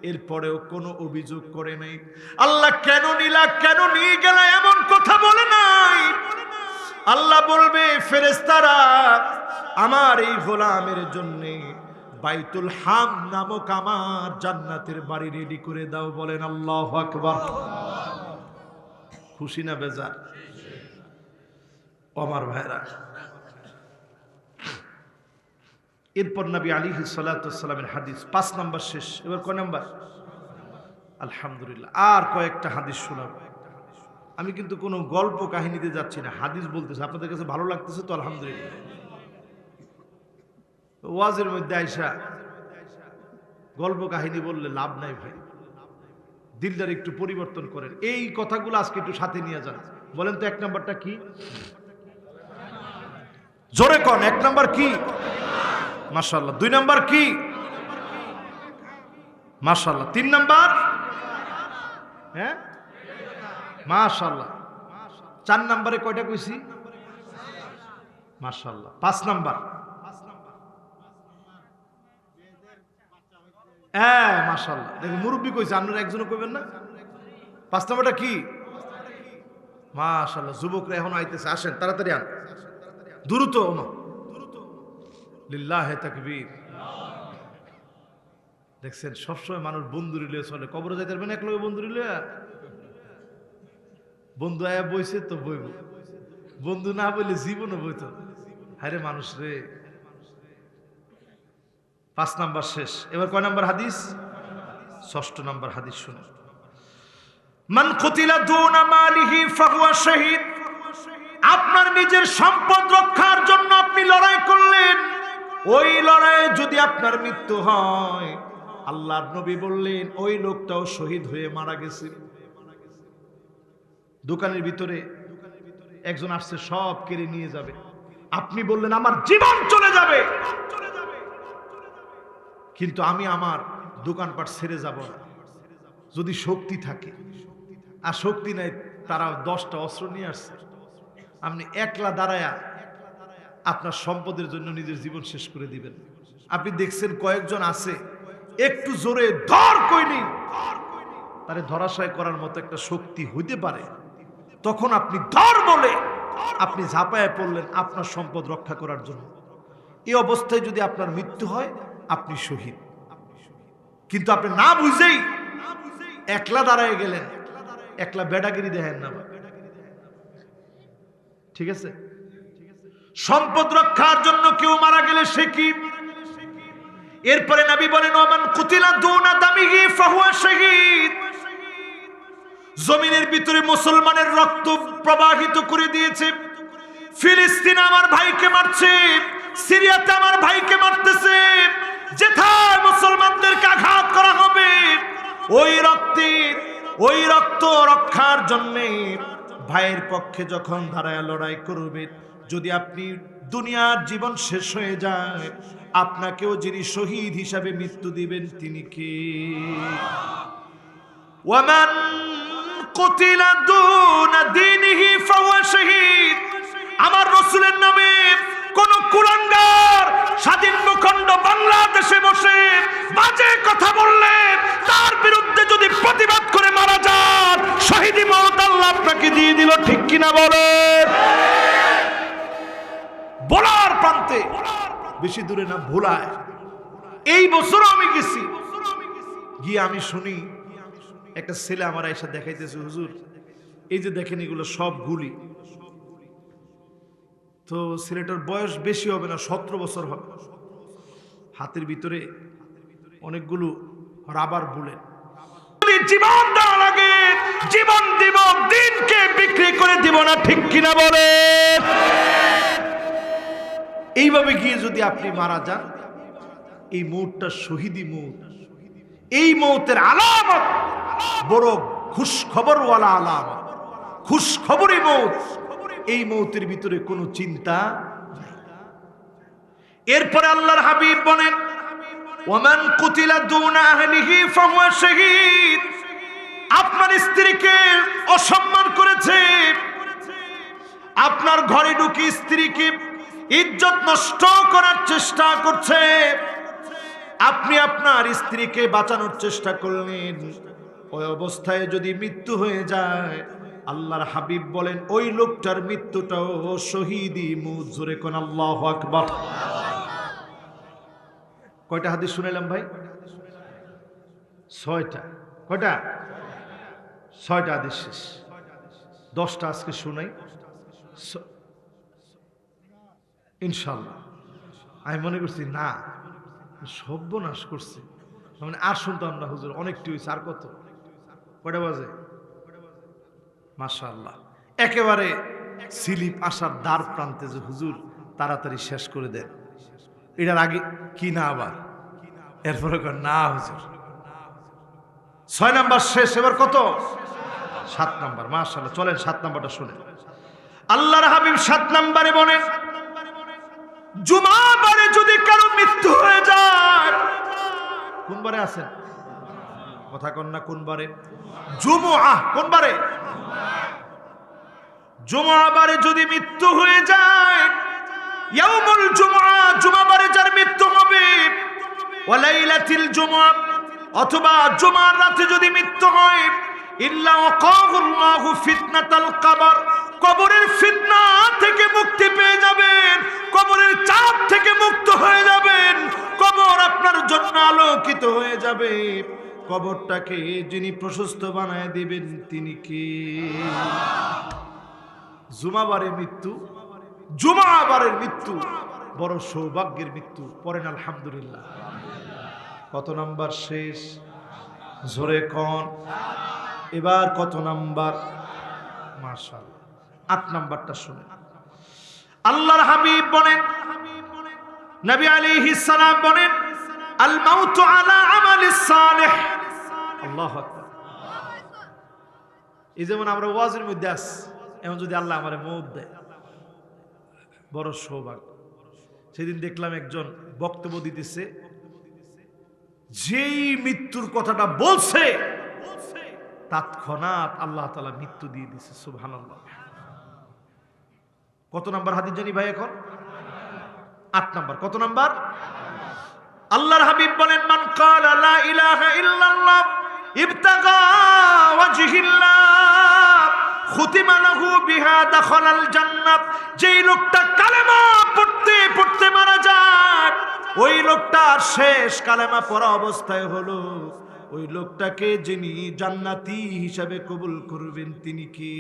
এরপরেও কোনো অভিযোগ করে নাই, আল্লাহ কেন নিলা, কেন নিয়ে গেলা, এমন কথা বলে নাই। আল্লাহ বলবে, ফেরেশতারা আমার এই গোলামের জন্য বাইতুল হাম নামক আমার জান্নাতের বাড়ি রেডি করে দাও। বলেন আল্লাহু আকবার। খুশি না বেজার? আমার ভাইরা, এরপর নবী আলাইহিস সালাতু ওয়াস সালামের হাদিস 5 নাম্বার শেষ। এবার কয় নাম্বার? আলহামদুলিল্লাহ। আর কয়েকটা হাদিস শোনাব। আমি কিন্তু কোনো গল্প কাহিনীতে যাচ্ছি না, হাদিস বলতেছি। আপনাদের কাছে ভালো লাগতেছে তো আলহামদুলিল্লাহ। ওয়াজের মধ্যে আইসা গল্প কাহিনী বললে লাভ নাই ভাই, দিলদার একটু পরিবর্তন করেন। এই কথাগুলো আজকে একটু সাথে নিয়ে যান। বলেন তো 1 নাম্বারটা কি? জোরে কোন 1 নাম্বার কি? মাশাআল্লাহ। 2 নাম্বার কি? মাশাআল্লাহ। 3 নাম্বার? হ্যাঁ, মাশাআল্লাহ। 4 নাম্বারে কয়টা কইছি? মাশাআল্লাহ। 5 নাম্বার? হ্যাঁ, মাশাআল্লাহ। দেখুন, মুরব্বী কইছে, আপনারা একজনও কইবেন না? 5 নাম্বারটা কি? মাশাআল্লাহ। যুবকরা এখন আইতেছে, আসেন তাড়াতাড়ি আন, দ্রুত। লিল্লাহে তাকবীর। দেখছেন, সবসময় মানুষ বন্ধু রিলে চলে। কবরে যাইতে পারবেন এক লগে বন্ধু রিলে? বন্ধু আয়া বইছে তো বইব, বন্ধু না বইলে জীবনও বইত। হায় রে মানুষ রে। 5 নাম্বার শেষ। এবার কয় নাম্বার হাদিস? 6 নাম্বার হাদিস শুনে, মান কুতিলা দুনা মালিহি ফাহুয়া শাহীদ। আপনার নিজের সম্পদ রক্ষার জন্য আপনি লড়াই করলেন, ওই লড়াইয়ে যদি আপনার মৃত্যু হয়, আল্লাহর নবী বললেন ওই লোকটাও শহীদ হয়ে মারা গেছে। দোকানের ভিতরে একজন আসছে, সব কেড়ে নিয়ে যাবে। আপনি বললেন আমার জীবন চলে যাবে, কিন্তু আমি আমার দোকানপাট ছেড়ে যাব না যদি শক্তি থাকে। আর শক্তি নাই, তারা 10টা অস্ত্র নিয়ে আসছে। আপনি একলা দাঁড়ায়া আপনার সম্পদের জন্য নিজের জীবন শেষ করে দিবেন। আপনি দেখছেন কয়েকজন আছে একটু জোরে ধর কইনি তারে ধরাশয় করার মতো একটা শক্তি হইতে পারে, তখন আপনি ধর বলে আপনি ঝাঁপায় পড়লেন আপনার সম্পদ রক্ষা করার জন্য। এই অবস্থায় যদি আপনার মৃত্যু হয় আপনি শহীদ। কিন্তু আপনি না বুঝেই একলা দাঁড়ায় গেলেন, একলা বেডাগিরি দেখেন না, ঠিক আছে? সম্পদ রক্ষার জন্য কেউ মারা গেলে সে কি? এরপরে নবী বলেন ওমান কুতিলা দুনা দামিহি ফাহুয়া শাহীদ। জমিনের ভিতরে মুসলমানের রক্ত প্রবাহিত করে দিয়েছে, ফিলিস্তিন আমার ভাইকে মারছে, সিরিয়াতে আমার ভাইকে মারতেছে, যেথায় মুসলমানদেরকে আঘাত করা হবে ওই রক্ত রক্ষার জন্য ভাইয়ের পক্ষে যখন দাঁড়ায় লড়াই করবে, যদি আপনি দুনিয়ার জীবন শেষ হয়ে যায়, আপনাকেও যিনি শহীদ হিসাবে মৃত্যু দিবেন তিনি কে? ওয়ামান কুতিলা দুনা দীনিহি ফাহুয়া শাহীদ। আমার রাসূলের নামে কোন কুলাঙ্গার স্বাধীন ভূখণ্ড বাংলাদেশে বসে বাজে কথা বললে, তার বিরুদ্ধে যদি প্রতিবাদ করে মারা যান, শহীদি মওত আল্লাহ আপনাকে দিয়ে দিল, ঠিক কিনা বলেন? বলার প্রান্তে, বেশি দূরে না, ভোলায়। এই বছর আমি গেছি, গিয়ে আমি শুনি একটা ছেলে আমার এসে দেখাইতেছে, হুজুর এই যে দেখেন এগুলো সব গুলি। তো ছেলেটার বয়স বেশি হবে না, 17 বছর হবে। হাতের ভিতরে অনেকগুলো রাবার বুলেট। জীবন দেওয়া লাগে, জীবন দিব, দিনকে বিক্রি করে দিব না, ঠিক কিনা বলে? এইভাবে গিয়ে যদি আপনি মারা যান, এই মৌতটা শহীদি মৌত। এই মৌতের আলামত বড় খুশখবরওয়ালা আলামত, খুশখবরি মৌত। এই মৌতের ভিতরে কোনো চিন্তা নাই। এরপরে আল্লাহর হাবিব বলেন ওয়ামান কুতিলা দুনা আহলিহি ফাহুয়া শাহীদ। আপনার স্ত্রীকে অসম্মান করেছে, আপনার ঘরে ঢুকে স্ত্রীকে ইজ্জত নষ্ট করার চেষ্টা করছে, আপনি আপনার স্ত্রীকে বাঁচানোর চেষ্টা করলেন, ওই অবস্থায় যদি মৃত্যু হয়ে যায়, আল্লাহর হাবিব বলেন ওই লোকটার মৃত্যুটাও শহীদি মৌত। জোরে কোন আল্লাহু আকবার। কয়টা হাদিস শুনাইলাম ভাই? 6টা। কয়টা? 6টা হাদিস শেষ। 10টা আজকে শুনাই ইনশাআল্লাহ। আমি মনে করছি না, সর্বনাশ করছে, মানে আর শুনতাম না হুজুর, অনেকটি হয়েছে, আর কত? কয়টা বাজে? মাশাআল্লাহ, একেবারে স্লিপ আসার দ্বার প্রান্তে যে হুজুর তাড়াতাড়ি শেষ করে দেন, এটার আগে কি না আবার? এরপরে না হুজুর 6 নাম্বার শেষ, এবার কত? 7 নাম্বার। মাশাআল্লাহ, চলেন 7 নাম্বারটা শুনে। আল্লাহর হাবিব 7 নাম্বারে বলেন জুমাবারে যদি কারো মৃত্যু হয়ে যায়, কোন বারে আছেন? কথা কন না, কোন বারে? জুমআ। কোন বারে? জুমাবারে যদি মৃত্যু হয়ে যায়, ইয়াউমুল জুমআ, জুমাবারে যার মৃত্যু হবে, ওয়া লাইলাতিল জুমআ, অথবা জুমার রাতে যদি মৃত্যু হয়, ইল্লা ওয়াকাহুল্লাহু ফিতনাতাল কবর, কবরের ফিতনা থেকে মুক্তি পেয়ে যাবেন, কবরের চাপ থেকে মুক্ত হয়ে যাবেন, কবর আপনার জন্য আলোকিত হয়ে যাবে। কবরটাকে যিনি প্রশস্ত বানায় দিবেন তিনি কে? জুমাবারে মৃত্যু, জুমাবারের মৃত্যু বড় সৌভাগ্যের মৃত্যু। পড়েন আলহামদুলিল্লাহ। কত নাম্বার শেষ? জোরে কোন? এবার কত নাম্বার? মাশাআল্লাহ, 8 নাম্বারটা শুনে। আল্লাহর হাবিব বলেন, নবী আলাইহিস সালাম বলেন আল মাউতু আলা আমালিস সালিহ। আল্লাহু আকবার। এই যেমন আমরা ওয়াজের মধ্যে আছি, এমন যদি আল্লাহ আমার মৌত দেয়, বড় সৌভাগ্য। সেদিন দেখলাম একজন বক্তব্য দিতেছে, যেই মৃত্যুর কথাটা বলছে তৎক্ষণাৎ আল্লাহ তাআলা মৃত্যু দিয়ে দিছে। সুবহানাল্লাহ। কত নাম্বার হাদিস জানি ভাই এখন? 8 নাম্বার। কত নাম্বার? আল্লাহর হাবিব বলেন, মান ক্বালা লা ইলাহা ইল্লাল্লাহ ইবতাগা ওয়াজহিল্লাহ খুতিমা লাহু বিহা দাখালাল জান্নাহ। যেই লোকটা কালেমা পড়তে পড়তে মারা যায়, ওই লোকটার শেষ কালেমা পড়া অবস্থায় হলো, ওই লোকটাকে যিনি জান্নাতি হিসাবে কবুল করবেন তিনি কে?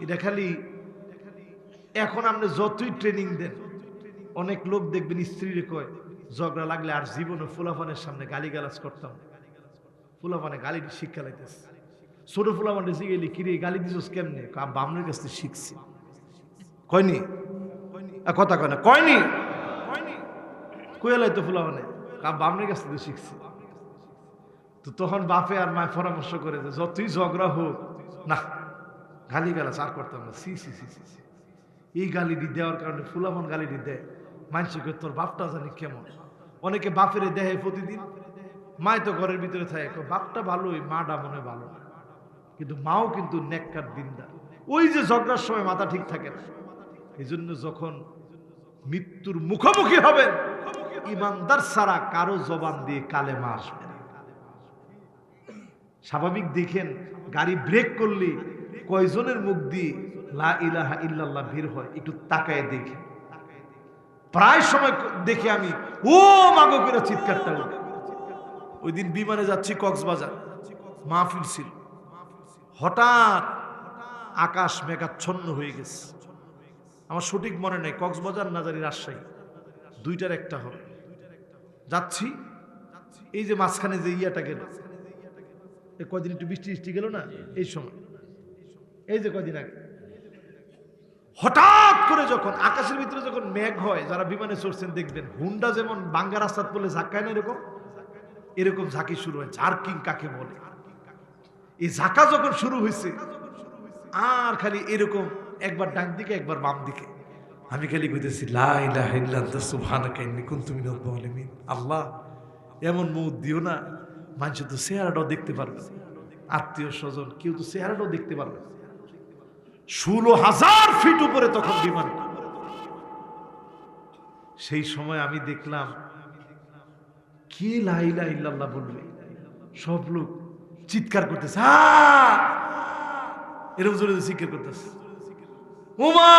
এটা খালি এখন আপনি যতই ট্রেনিং দেন, অনেক লোক দেখবেন স্ত্রীরে কয় ঝগড়া লাগলে আর জীবনে ফুলাফানের সামনে গালিগালাজ করতাম, ফুলাফানে গালি শিক্ষা লাইতেছে। ছোট ফুলাফানে শিখেলি কিরে গালি দিছস কেমনে? বামনের কাছ থেকে শিখছি। কয়নি? কথা কয় না, কয়নি? কইলাই তো ফুলাফানে বামনের কাছ থেকে শিখছি। তো তখন বাপে আর মায় পরামর্শ করে যে যতই ঝগড়া হোক না, গালিগালাজ আর করতাম না। সি সি সি সি এই গালিটি দেওয়ার কারণে ফুলাফান গালিটি দেয়, মানুষকে তোর বাপটা জানি কেমন। অনেকে বাপেরে দেহে প্রতিদিন, মায় তো ঘরের ভিতরে থাকে, বাপটা ভালোই, মাটা মনে ভালো না, কিন্তু মাও কিন্তু নেককার দিনদার। ওই যে ঝগড়ার সময় মাথা ঠিক থাকে না। এই জন্য যখন মৃত্যুর মুখোমুখি হবেন, ইমানদার ছাড়া কারো জবান দিয়ে কালেমা আসবে না। স্বাভাবিক দেখেন গাড়ি ব্রেক করলে কয়জনের মুখ দিয়ে লা ইলাহা ইল্লাল্লাহ বের হয়, একটু তাকায় দেখেন। প্রায় সময় দেখে আমি ও মাগো করে চিৎকারটা উঠে। ওই দিন বিমানে যাচ্ছি কক্সবাজার, মাহফিল ছিল, হঠাৎ আকাশ মেঘাচ্ছন্ন হয়ে গেছে। আমার সঠিক মনে নেই কক্সবাজার না জানি রাজশাহী, দুইটার একটা হবে। যাচ্ছি, এই যে মাঝখানে যে ইয়াটা গেল, এই কয়দিন একটু বৃষ্টি বৃষ্টি গেল না, এই সময়, এই যে কয়দিন আগে হঠাৎ করে যখন আকাশের ভিতরে যখন মেঘ হয়, যারা বিমানে চড়ছেন দেখবেন হুন্ডা যেমন বাঙ্গা রাস্তাত পড়লে ঝাঁকায় না, এরকম ঝাঁকি শুরু হয়। জার্কিং কাকে বলে? এই ঝাঁকা যখন শুরু হয়েছে, আর খালি এরকম একবার ডান দিকে একবার বাম দিকে, আমি খালি কইতেছি লা ইলাহা ইল্লাল্লাহ সুবহানাকা ইন্নী কুনতু মিনাজ জালিমিন। আল্লাহ এমন মৌত দিও না, মানুষ তো চেহারাটাও দেখতে পারবে, আত্মীয় স্বজন কেউ তো চেহারাটাও দেখতে পারবে। 16,000 ফিট উপরে তখন বিমান। সেই সময় আমি দেখলাম কে লা ইলাহা ইল্লাল্লাহ বলবে, সব লোক চিৎকার করতেছে, এরকম জোরে চিৎকার করতেছে, ওমা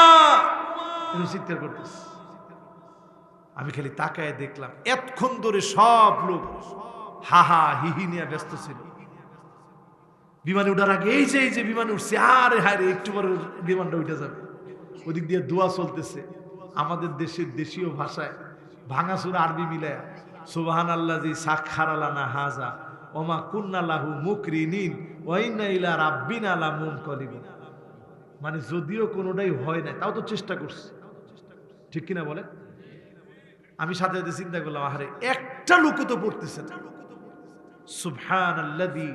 এরকম চিৎকার করতেছে। আমি খালি তাকায় দেখলাম এতক্ষণ ধরে সব লোক হাহা হিহি নিয়ে ব্যস্ত ছিল। বিমানে উঠার আগে এই যে বিমানে উঠছে, আরে হায় রে একটু পরে বিমানটা উঠে যাবে। ওদিক দিয়ে দোয়া চলতেছে আমাদের দেশের দেশীয় ভাষায়, ভাঙাচুরা আরবি মিলায়, সুবহানাল্লাযী সাখখারা লানা হাযা ওমা কুন্না লাহু মুকরিনিন ওয়া ইন্না ইলা রাব্বিনা লামুনকালিবুন। মানে যদিও কোনোটাই হয় না, তাও তো চেষ্টা করছি, ঠিক কিনা বলে? আমি সাথে সাথে চিন্তা করলাম, আরে একটা লোক তো পড়তেছে না সুবহানাল্লাযী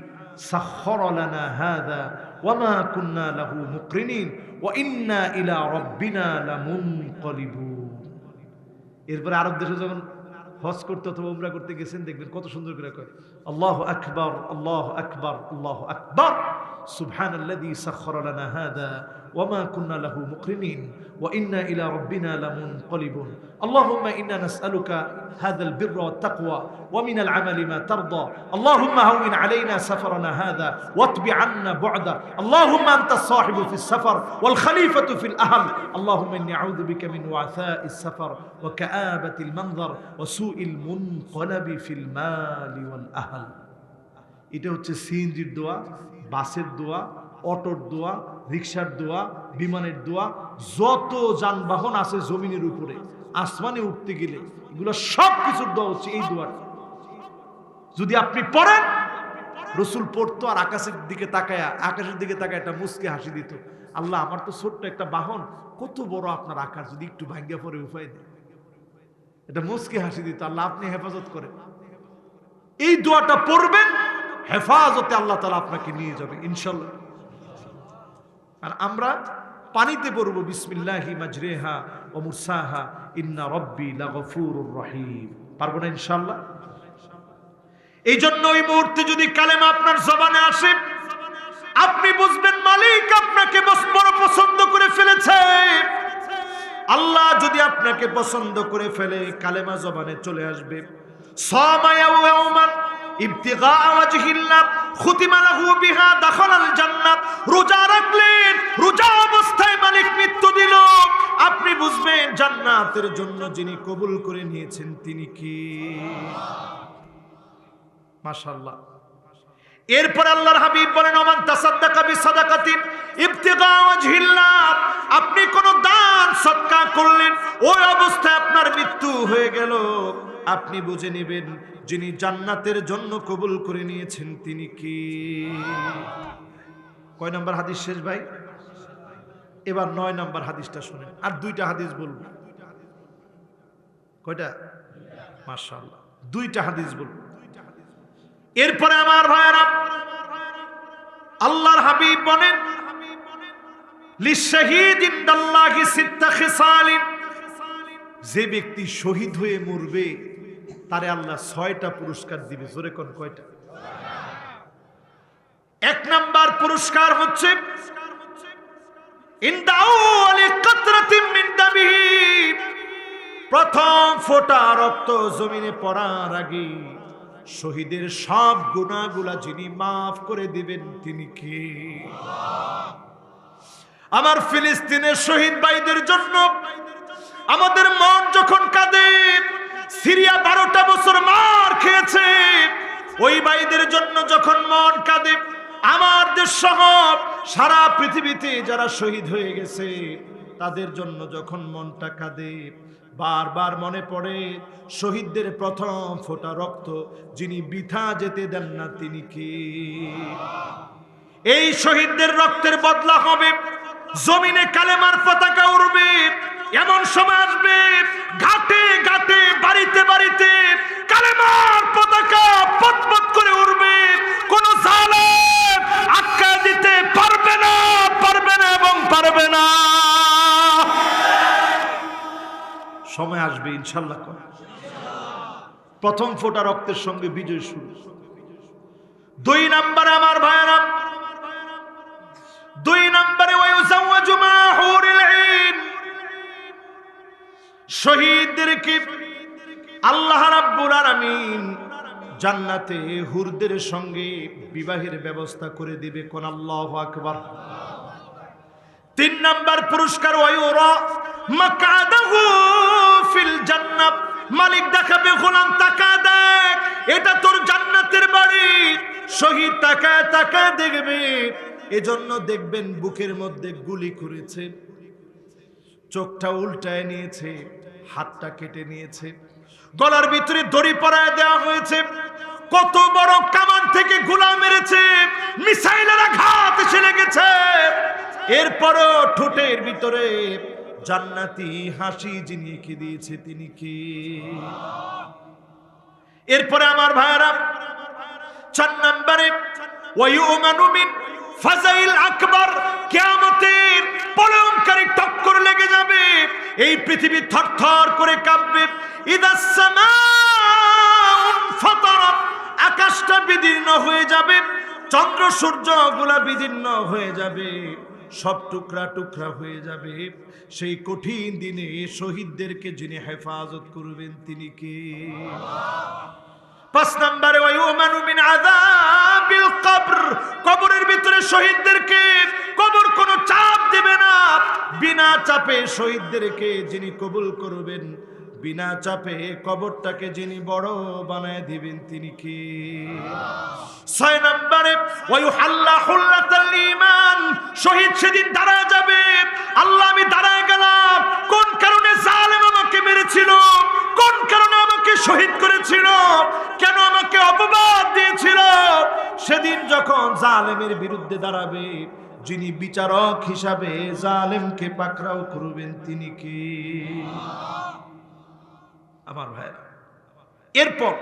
সাখখারা লানা হাযা ওয়া মা কুন্না লাহু মুকরিনিন ওয়া ইন্না ইলা রাব্বিনা লামুনকালিবুন। এরপরে আরব দেশে যখন হজ করতে অথবা উমরা করতে গেছেন দেখবেন কত সুন্দর করে কয় আল্লাহু আকবার আল্লাহু আকবার আল্লাহু আকবার সুবহানাল্লাযী সাখখারা লানা হাযা ওয়া মা কুন্না লাহু মুকরিনিন ওয়া ইন্না ইলা রাব্বিনা লামুনকালিবুন। আল্লাহুম্মা ইন্না নাসআলুকা হাযাল বিররা ওয়াত তাকওয়া ওয়া মিনাল আমালি মা তারদা। আল্লাহুম্মা হাওবিন আলাইনা সাফারানা হাযা ওয়াতবি আন্না বু'দা। আল্লাহুম্মা আনতাস সাহিবু ফিস সাফার ওয়াল খলিফাতু ফিল আহল। আল্লাহুম্মা ইন্নী আউযু বিকা মিন ওয়াসাইস সাফার ওয়া কাআবাতিল মানজার ওয়া সুইল মুনকালাবি ফিল মালি ওয়াল আহল। এটা হচ্ছে সিএনজির দোয়া, বাসের দোয়া, অটোর দোয়া, রিকশার দোয়া, বিমানের দোয়া, যত যানবাহন আছে জমিনের উপরে আসমানে উঠতে গেলে এগুলো সব কিছুর দোয়া হচ্ছে এই দোয়াটা। যদি আপনি পড়েন, রসুল পড়তো আর আকাশের দিকে তাকায় একটা মুচকি হাসি দিত, আল্লাহ আমার তো ছোট্ট একটা বাহন, কত বড় আপনার আকাশ, যদি একটু ভাঙ্গা পরে উপায় দেয়, এটা মুচকি হাসি দিত, আল্লাহ আপনি হেফাজত করেন। এই দোয়াটা পড়বেন, হেফাজতে আল্লাহ তাআলা আপনাকে নিয়ে যাবে ইনশাআল্লাহ। আর আমরা পানিতে পড়ব বিসমিল্লাহি মাজরিহা ওয়া মুরসাহা ইন্না রাব্বি লাগফুরুর রহিম। পারবো না ইনশাআল্লাহ? এই জন্য ওই মুহূর্তে যদি কালেমা আপনার জবানে আসে, আপনি বুঝবেন মালিক আপনাকে বড় পছন্দ করে ফেলেছে। আল্লাহ যদি আপনাকে পছন্দ করে ফেলে, কালেমা জবানে চলে আসবে। সামা ইয়াওমান ইবতিগা ওয়াজহিল্লাহ খুতিমা লাহু বিহা দাখালাল জান্নাত। রোজা রাখলেন, রোজা অবস্থায় মালিক মৃত্যু দিল, আপনি বুঝবেন জান্নাতের জন্য যিনি কবুল করে নিয়েছেন তিনি কি। মাশাআল্লাহ। এরপর আল্লাহর হাবিব বলেন ওমান তাসাদদাকা বিসাদাকাতিন ইবতিগা ওয়াজহিল্লাহ। আপনি কোন দান সদকা করলেন, ওই অবস্থায় আপনার মৃত্যু হয়ে গেল, আপনি বুঝে নেবেন যিনি জান্নাতের জন্য কবুল করে নিয়েছেন তিনি কি। কয় নাম্বার হাদিস শেষ ভাই? এবার 9 নাম্বার হাদিসটা শুনেন। আর 2টা হাদিস বলবো। কয়টা? মাশাআল্লাহ, 2টা হাদিস বলবো। এরপরে আমার ভাইরা, আল্লাহর হাবিব বলেন লিশাহিদ ইনদাল্লাহি সিত্তা খিসালিন। যে ব্যক্তি শহীদ হয়ে মরবে তারে আল্লাহ 6টা পুরস্কার দিবে। জোরে কোন কয়টা? 1 নাম্বার পুরস্কার হচ্ছে ইনদাউলি কাতরাতিন মিন দামিহি। প্রথম ফোঁটা রক্ত জমিনে পড়ার আগে শহীদের সব গুনাহগুলা যিনি মাফ করে দিবেন তিনি কে? আমার ফিলিস্তিনের শহীদ ভাইদের জন্য আমাদের মন যখন কাঁদে, সিরিয়া 12টা বছর মার খেয়েছে, ওই ভাইদের জন্য যখন মন কাঁদে, আমার দেশ সহ সারা পৃথিবীতে যারা শহীদ হয়ে গেছে তাদের জন্য যখন মনটা কাঁদে, বারবার মনে পড়ে শহীদদের প্রথম ফোঁটা রক্ত যিনি বৃথা যেতে দেন না তিনি কে। এই শহীদদের রক্তের বদলা হবে, জমিনে কালেমার পতাকা উড়বে। এমন সময় আসবে ঘাটে ঘাটে বাড়িতে বাড়িতে কালেমার পতাকা পতপত করে উড়বে। কোন জালেম আটকা দিতে পারবে না, পারবে না এবং পারবে না। সময় আসবে ইনশাআল্লাহ। প্রথম ফোঁটা রক্তের সঙ্গে বিজয় শুরু। 2 নম্বরে আমার ভাইরা, 2 নম্বরে ওয়ায়ুজাওয়াজু মা হুরিল আইন। শহীদদেরকে আল্লাহ রাব্বুল আলামিন জান্নাতে হুরদের সঙ্গে বিবাহের ব্যবস্থা করে দিবে। কোন আল্লাহু আকবার। 3 নম্বর পুরস্কার ওয়ায়ুরা মাকাদাহু ফিল জান্নাত। মালিক দেখাবে গোলাম তাকা দেখ, এটা তোর জান্নাতের বাড়ি। শহীদ তাকায় তাকায় দেখবে, এজন্য দেখবেন বুকের মধ্যে গুলি করেছে, চোখটা উল্টায় নিয়েছে, হাতটা কেটে নিয়েছে, গলার ভিতরে দড়ি পরায় দেওয়া হয়েছে, কত বড় কামান থেকে গোলা মেরেছে, মিসাইলের আঘাত এসে লেগেছে, এরপরও ঠোঁটের ভিতরে জান্নাতি হাসি যিনি এঁকে দিয়েছে তিনি কি। এরপরে আমার ভাইরা 4 নম্বরে ওয়ায়ুমানু মিন ফাজাইল আকবার। কিয়ামতের প্রলয়ঙ্কারী টক্কর লেগে যাবে, এই পৃথিবী থরথর করে কাঁপবে। ইদাস সামাউন ফাতারাত। আকাশটা বিদীর্ণ হয়ে যাবে, চন্দ্র সূর্য গুলা বিদীর্ণ হয়ে যাবে, সব টুকরা টুকরা হয়ে যাবে। সেই কঠিন দিনে শহীদদেরকে যিনি হেফাজত করবেন তিনি কে? 5 নম্বরে ওয়ায়ুমানু মিন আযাবিল কবর। কবরের ভিতরে শহীদদেরকে কবর কোনো চাপ দেবে না, বিনা চাপে শহীদদেরকে যিনি কবুল করবেন, বিনা চাপে কবরটাকে যিনি বড় বানায় দিবেন তিনি কে? 6 নম্বরে ওয়ায়ুহাল্লা হুল্লাতাল ঈমান। শহীদ সেদিন দাঁড়ায় যাবে, আল্লাহ আমি দাঁড়ায় গেলাম, কোন কারণে জালেম আমাকে মেরেছিল, কোন কারণে আমাকে শহীদ করেছিল, কেন আমাকে অপবাদ দিয়েছিল। সেদিন যখন জালেমের বিরুদ্ধে দাঁড়াবে, যিনি বিচারক হিসাবে জালেমকে পাকড়াও করবেন তিনি কে? আমার ভাইরা, এরপর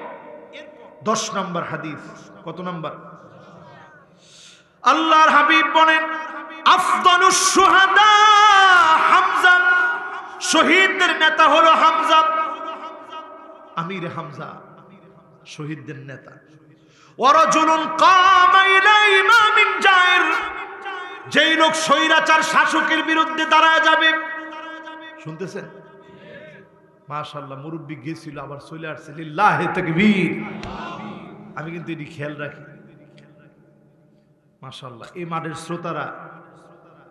10 নম্বর হাদিস। কত নম্বর? আল্লাহর হাবিব বলেন আফদালুশ শুহাদা হামজা, শহীদদের নেতা হলো হামজা, আমির হামজা শহীদদের নেতা। ওয়ারাজুলুন কামা ইলা ইমামিন জাইর, যেই লোক স্বৈরাচার শাসকের বিরুদ্ধে দাঁড়ায় যাবে। শুনতেছেন? মাশাআল্লাহ, মুরব্বি গেছিল আবার চলে আসছে, লিল্লাহি তাকবীর। আমি কিন্তু এটি খেয়াল রাখি। মাশাআল্লাহ, এই মাঠের শ্রোতারা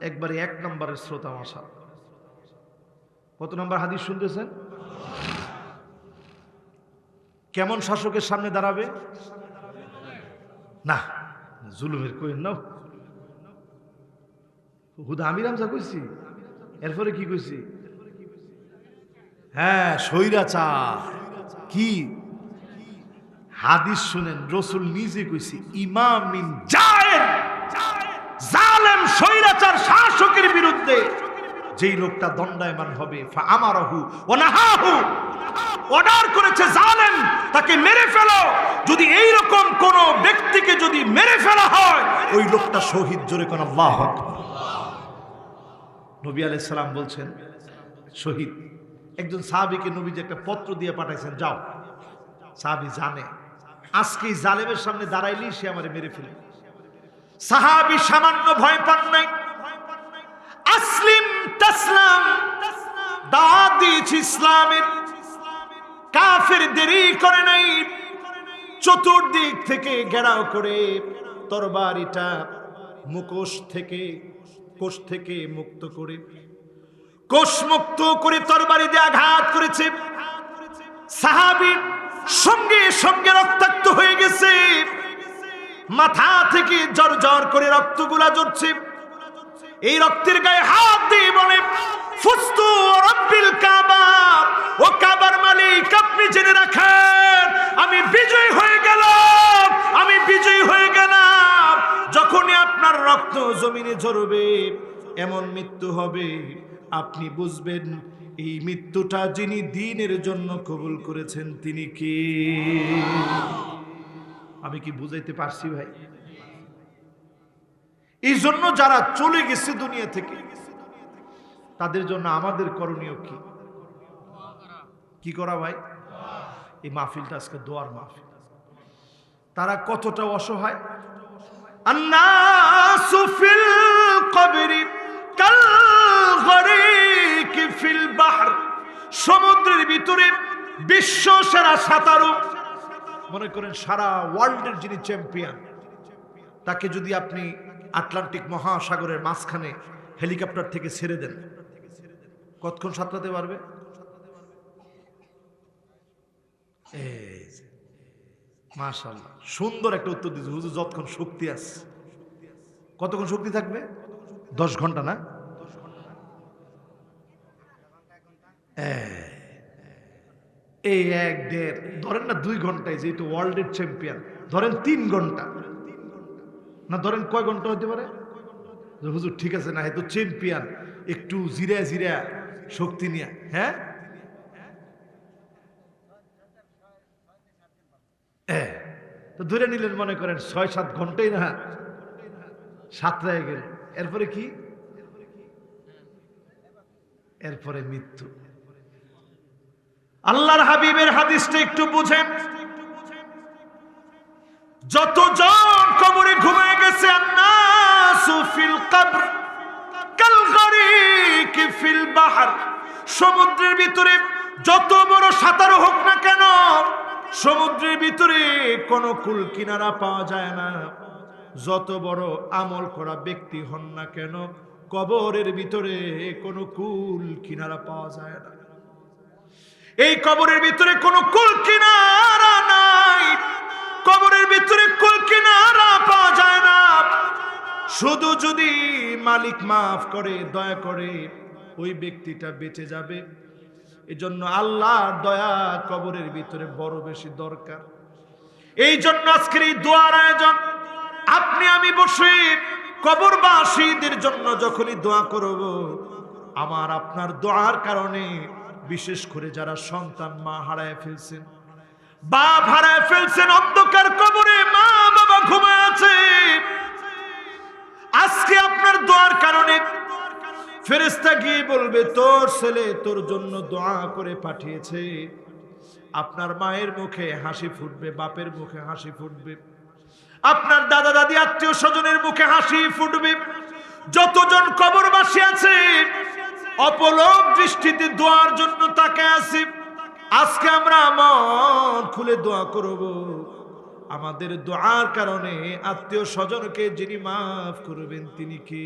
একবারে 1 নম্বরের শ্রোতা। মাশাআল্লাহ, কত নম্বর হাদিস শুনতেছেন? কেমন শাসকের সামনে দাঁড়াবে? না, জুলুমের কইন নাও, হুদা আমির হামজা কইছি, এরপরে কি কইছি? হ্যাঁ, স্বৈরাচার। কি হাদিস শুনেন, রাসূল নিজে কইছে ইমামিন জায়ের, জালেম স্বৈরাচার শাসকের বিরুদ্ধে যেই লোকটা দণ্ডায়মান হবে, ফাআমারাহু ওয়া নাহাহু, অর্ডার করেছে জালেম তাকে মেরে ফেলো। যদি এই রকম কোন ব্যক্তিকে যদি মেরে ফেলা হয়, ওই লোকটা শহীদ। জোরে কোন আল্লাহু আকবার। নবী আলাইহিস সালাম বলছেন শহীদ। একজন সাহাবীকে নবীজি একটা পত্র দিয়ে পাঠাইছেন, যাও। সাহাবী জানে আজকে জালেমের সামনে দাঁড়াইলেই সে আমারে মেরে ফেলে। সাহাবী সামান্য ভয় পান নাই। আসলিম তাসলাম, দাওয়াত দিয়েছে ইসলামের। কাফের দেরি করে নাই, চতুর্দিক থেকে ঘেরাও করে তরবারিটা মুখোশ থেকে, কোষ থেকে মুক্ত করে, কোষ মুক্ত করে তরবারি দিয়ে আঘাত করেছে। সাহাবীর সঙ্গে সঙ্গে রক্তাক্ত হয়ে গেছে, মাথা থেকে জ্বর জ্বর করে রক্তগুলা ঝরছে। এই রক্তের গায়ে হাত দিয়ে বলে ফুস্তু রাব্বিল কাবা, ও কাবার মালিক আপনি জেনে রাখেন আমি বিজয়ী হয়ে গেলাম, আমি বিজয়ী হয়ে গেলাম। যখনই আপনার রক্ত জমিনে ঝরবে, এমন মৃত্যু হবে আপনি বুঝবেন এই মৃত্যুটা যিনি দ্বীনের জন্য কবুল করেছেন তিনি কে। আমি কি বুঝাইতে পারছি ভাই? এই জন্য যারা চলে গেছে দুনিয়া থেকে, তাদের জন্য আমাদের করণীয় কি? কি করা ভাই? এই মাহফিলটা আজকে দোয়ার মাহফিল। তারা কতটা অসহায়। আন্নাসু ফিল কবরি কাল গরিক ফিল বাহর, সমুদ্রের ভিতরে বিশ্ব সেরা সাঁতারু, মনে করেন সারা ওয়ার্ল্ডের যিনি চ্যাম্পিয়ন, তাকে যদি আপনি আটলান্টিক মহাসাগরের মাঝখানে হেলিকপ্টার থেকে ছেড়ে দেন, কতক্ষণ সাঁতরাতে পারবে? মাশাআল্লাহ, সুন্দর একটা উত্তর দিয়েছে হুজুর। যতক্ষণ শক্তি আছে। কতক্ষণ শক্তি থাকবে? 10 ঘন্টা না? এই 1-1.5 ধরেন না, 2 ঘন্টায়, যেহেতু ওয়ার্ল্ডের চ্যাম্পিয়ন, ধরেন 3 ঘন্টা না, ধরেন কয় ঘন্টা হতে পারে? হুজুর ঠিক আছে না, হয়তো চ্যাম্পিয়ন, একটু জিরা জিরা শক্তি নিয়ে। হ্যাঁ, তো ধরে নিলেন মনে করেন 6-7 ঘন্টাই না, সাঁতরায় গেল। এরপরে কি? এরপরে মৃত্যু। আল্লাহর হাবিবের হাদিসটা একটু বুঝেন। যতজন কবরে ঘুমিয়ে গেছে, আন্নাসু ফিল কবর কাল গরিক ফিল বাহর, সমুদ্রের ভিতরে যত বড় সাঁতারু হোক না কেন, সমুদ্রের ভিতরে কোনো কুল কিনারা পাওয়া যায় না। যত বড় আমল করা ব্যক্তি হন না কেন, কবরের ভিতরে কোনো কুল কিনারা পাওয়া যায় না। এই কবরের ভিতরে কোনো কুল কিনারা নাই, কবরের ভিতরে কুল কিনারা পাওয়া যায় না। শুধু যদি মালিক মাফ করে, দয়া করে, ওই ব্যক্তিটা বেঁচে যাবে। এজন্য আল্লাহর দয়া কবরের ভিতরে বড় বেশি দরকার। এই জন্য আজকের এই দোয়ার আয়োজন। আপনি আমি বসে কবরবাসীদের জন্য যখনই দোয়া করব, আমার আপনার দোয়ার কারণে বিশেষ করে যারা সন্তান মা হারায় ফেলছেন, বাপ হারায় ফেলছেন, অন্ধকার কবরে মা বাবা ঘুমায় আছে, আপনার দোয়ার কারণে ফেরেশতা গিয়ে বলবে তোর ছেলে তোর জন্য দোয়া করে পাঠিয়েছে। আপনার মায়ের মুখে হাসি ফুটবে, বাপের মুখে হাসি ফুটবে, আপনার দাদা দাদি আত্মীয় স্বজনের মুখে হাসি ফুটবে। যতজন কবরবাসী আছে অপলক দৃষ্টিতে দোয়ার জন্য তাকায় আছি। আজকে আমরা মন খুলে দোয়া করব, আমাদের দোয়ার কারণে আত্মীয় স্বজনকে যিনি মাফ করবেন তিনি কে?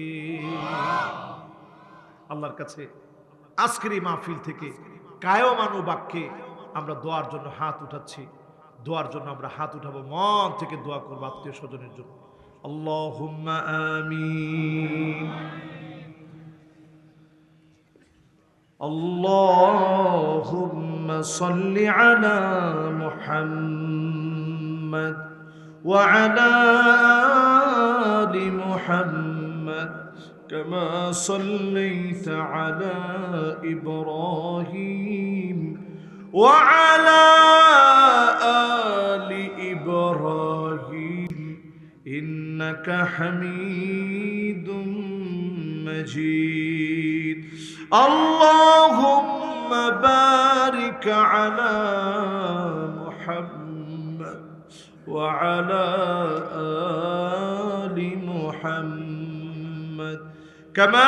আল্লাহর কাছে আজকের এই মাহফিল থেকে কায়মানু বাক্যে আমরা দোয়ার জন্য হাত উঠাচ্ছি। দোয়ার জন্য আমরা হাত উঠাবো, মন থেকে দোয়া করবো আত্মীয় স্বজনের জন্য। আল্লাহুম্মা আমিন। আল্লাহুম্মা সাল্লি আলা মুহাম্মাদ ওয়া আলা আলি মুহাম্মাদ কামা সাল্লাইতা আলা ইব্রাহিম ওয়া আলা আলি ইব্রাহিম ইন্নাকা হামিদুম মাজিদ। আল্লাহুম্মা বারিক আলা মুহাম্মাদ ওয়া আলা আলি মুহাম্মাদ কামা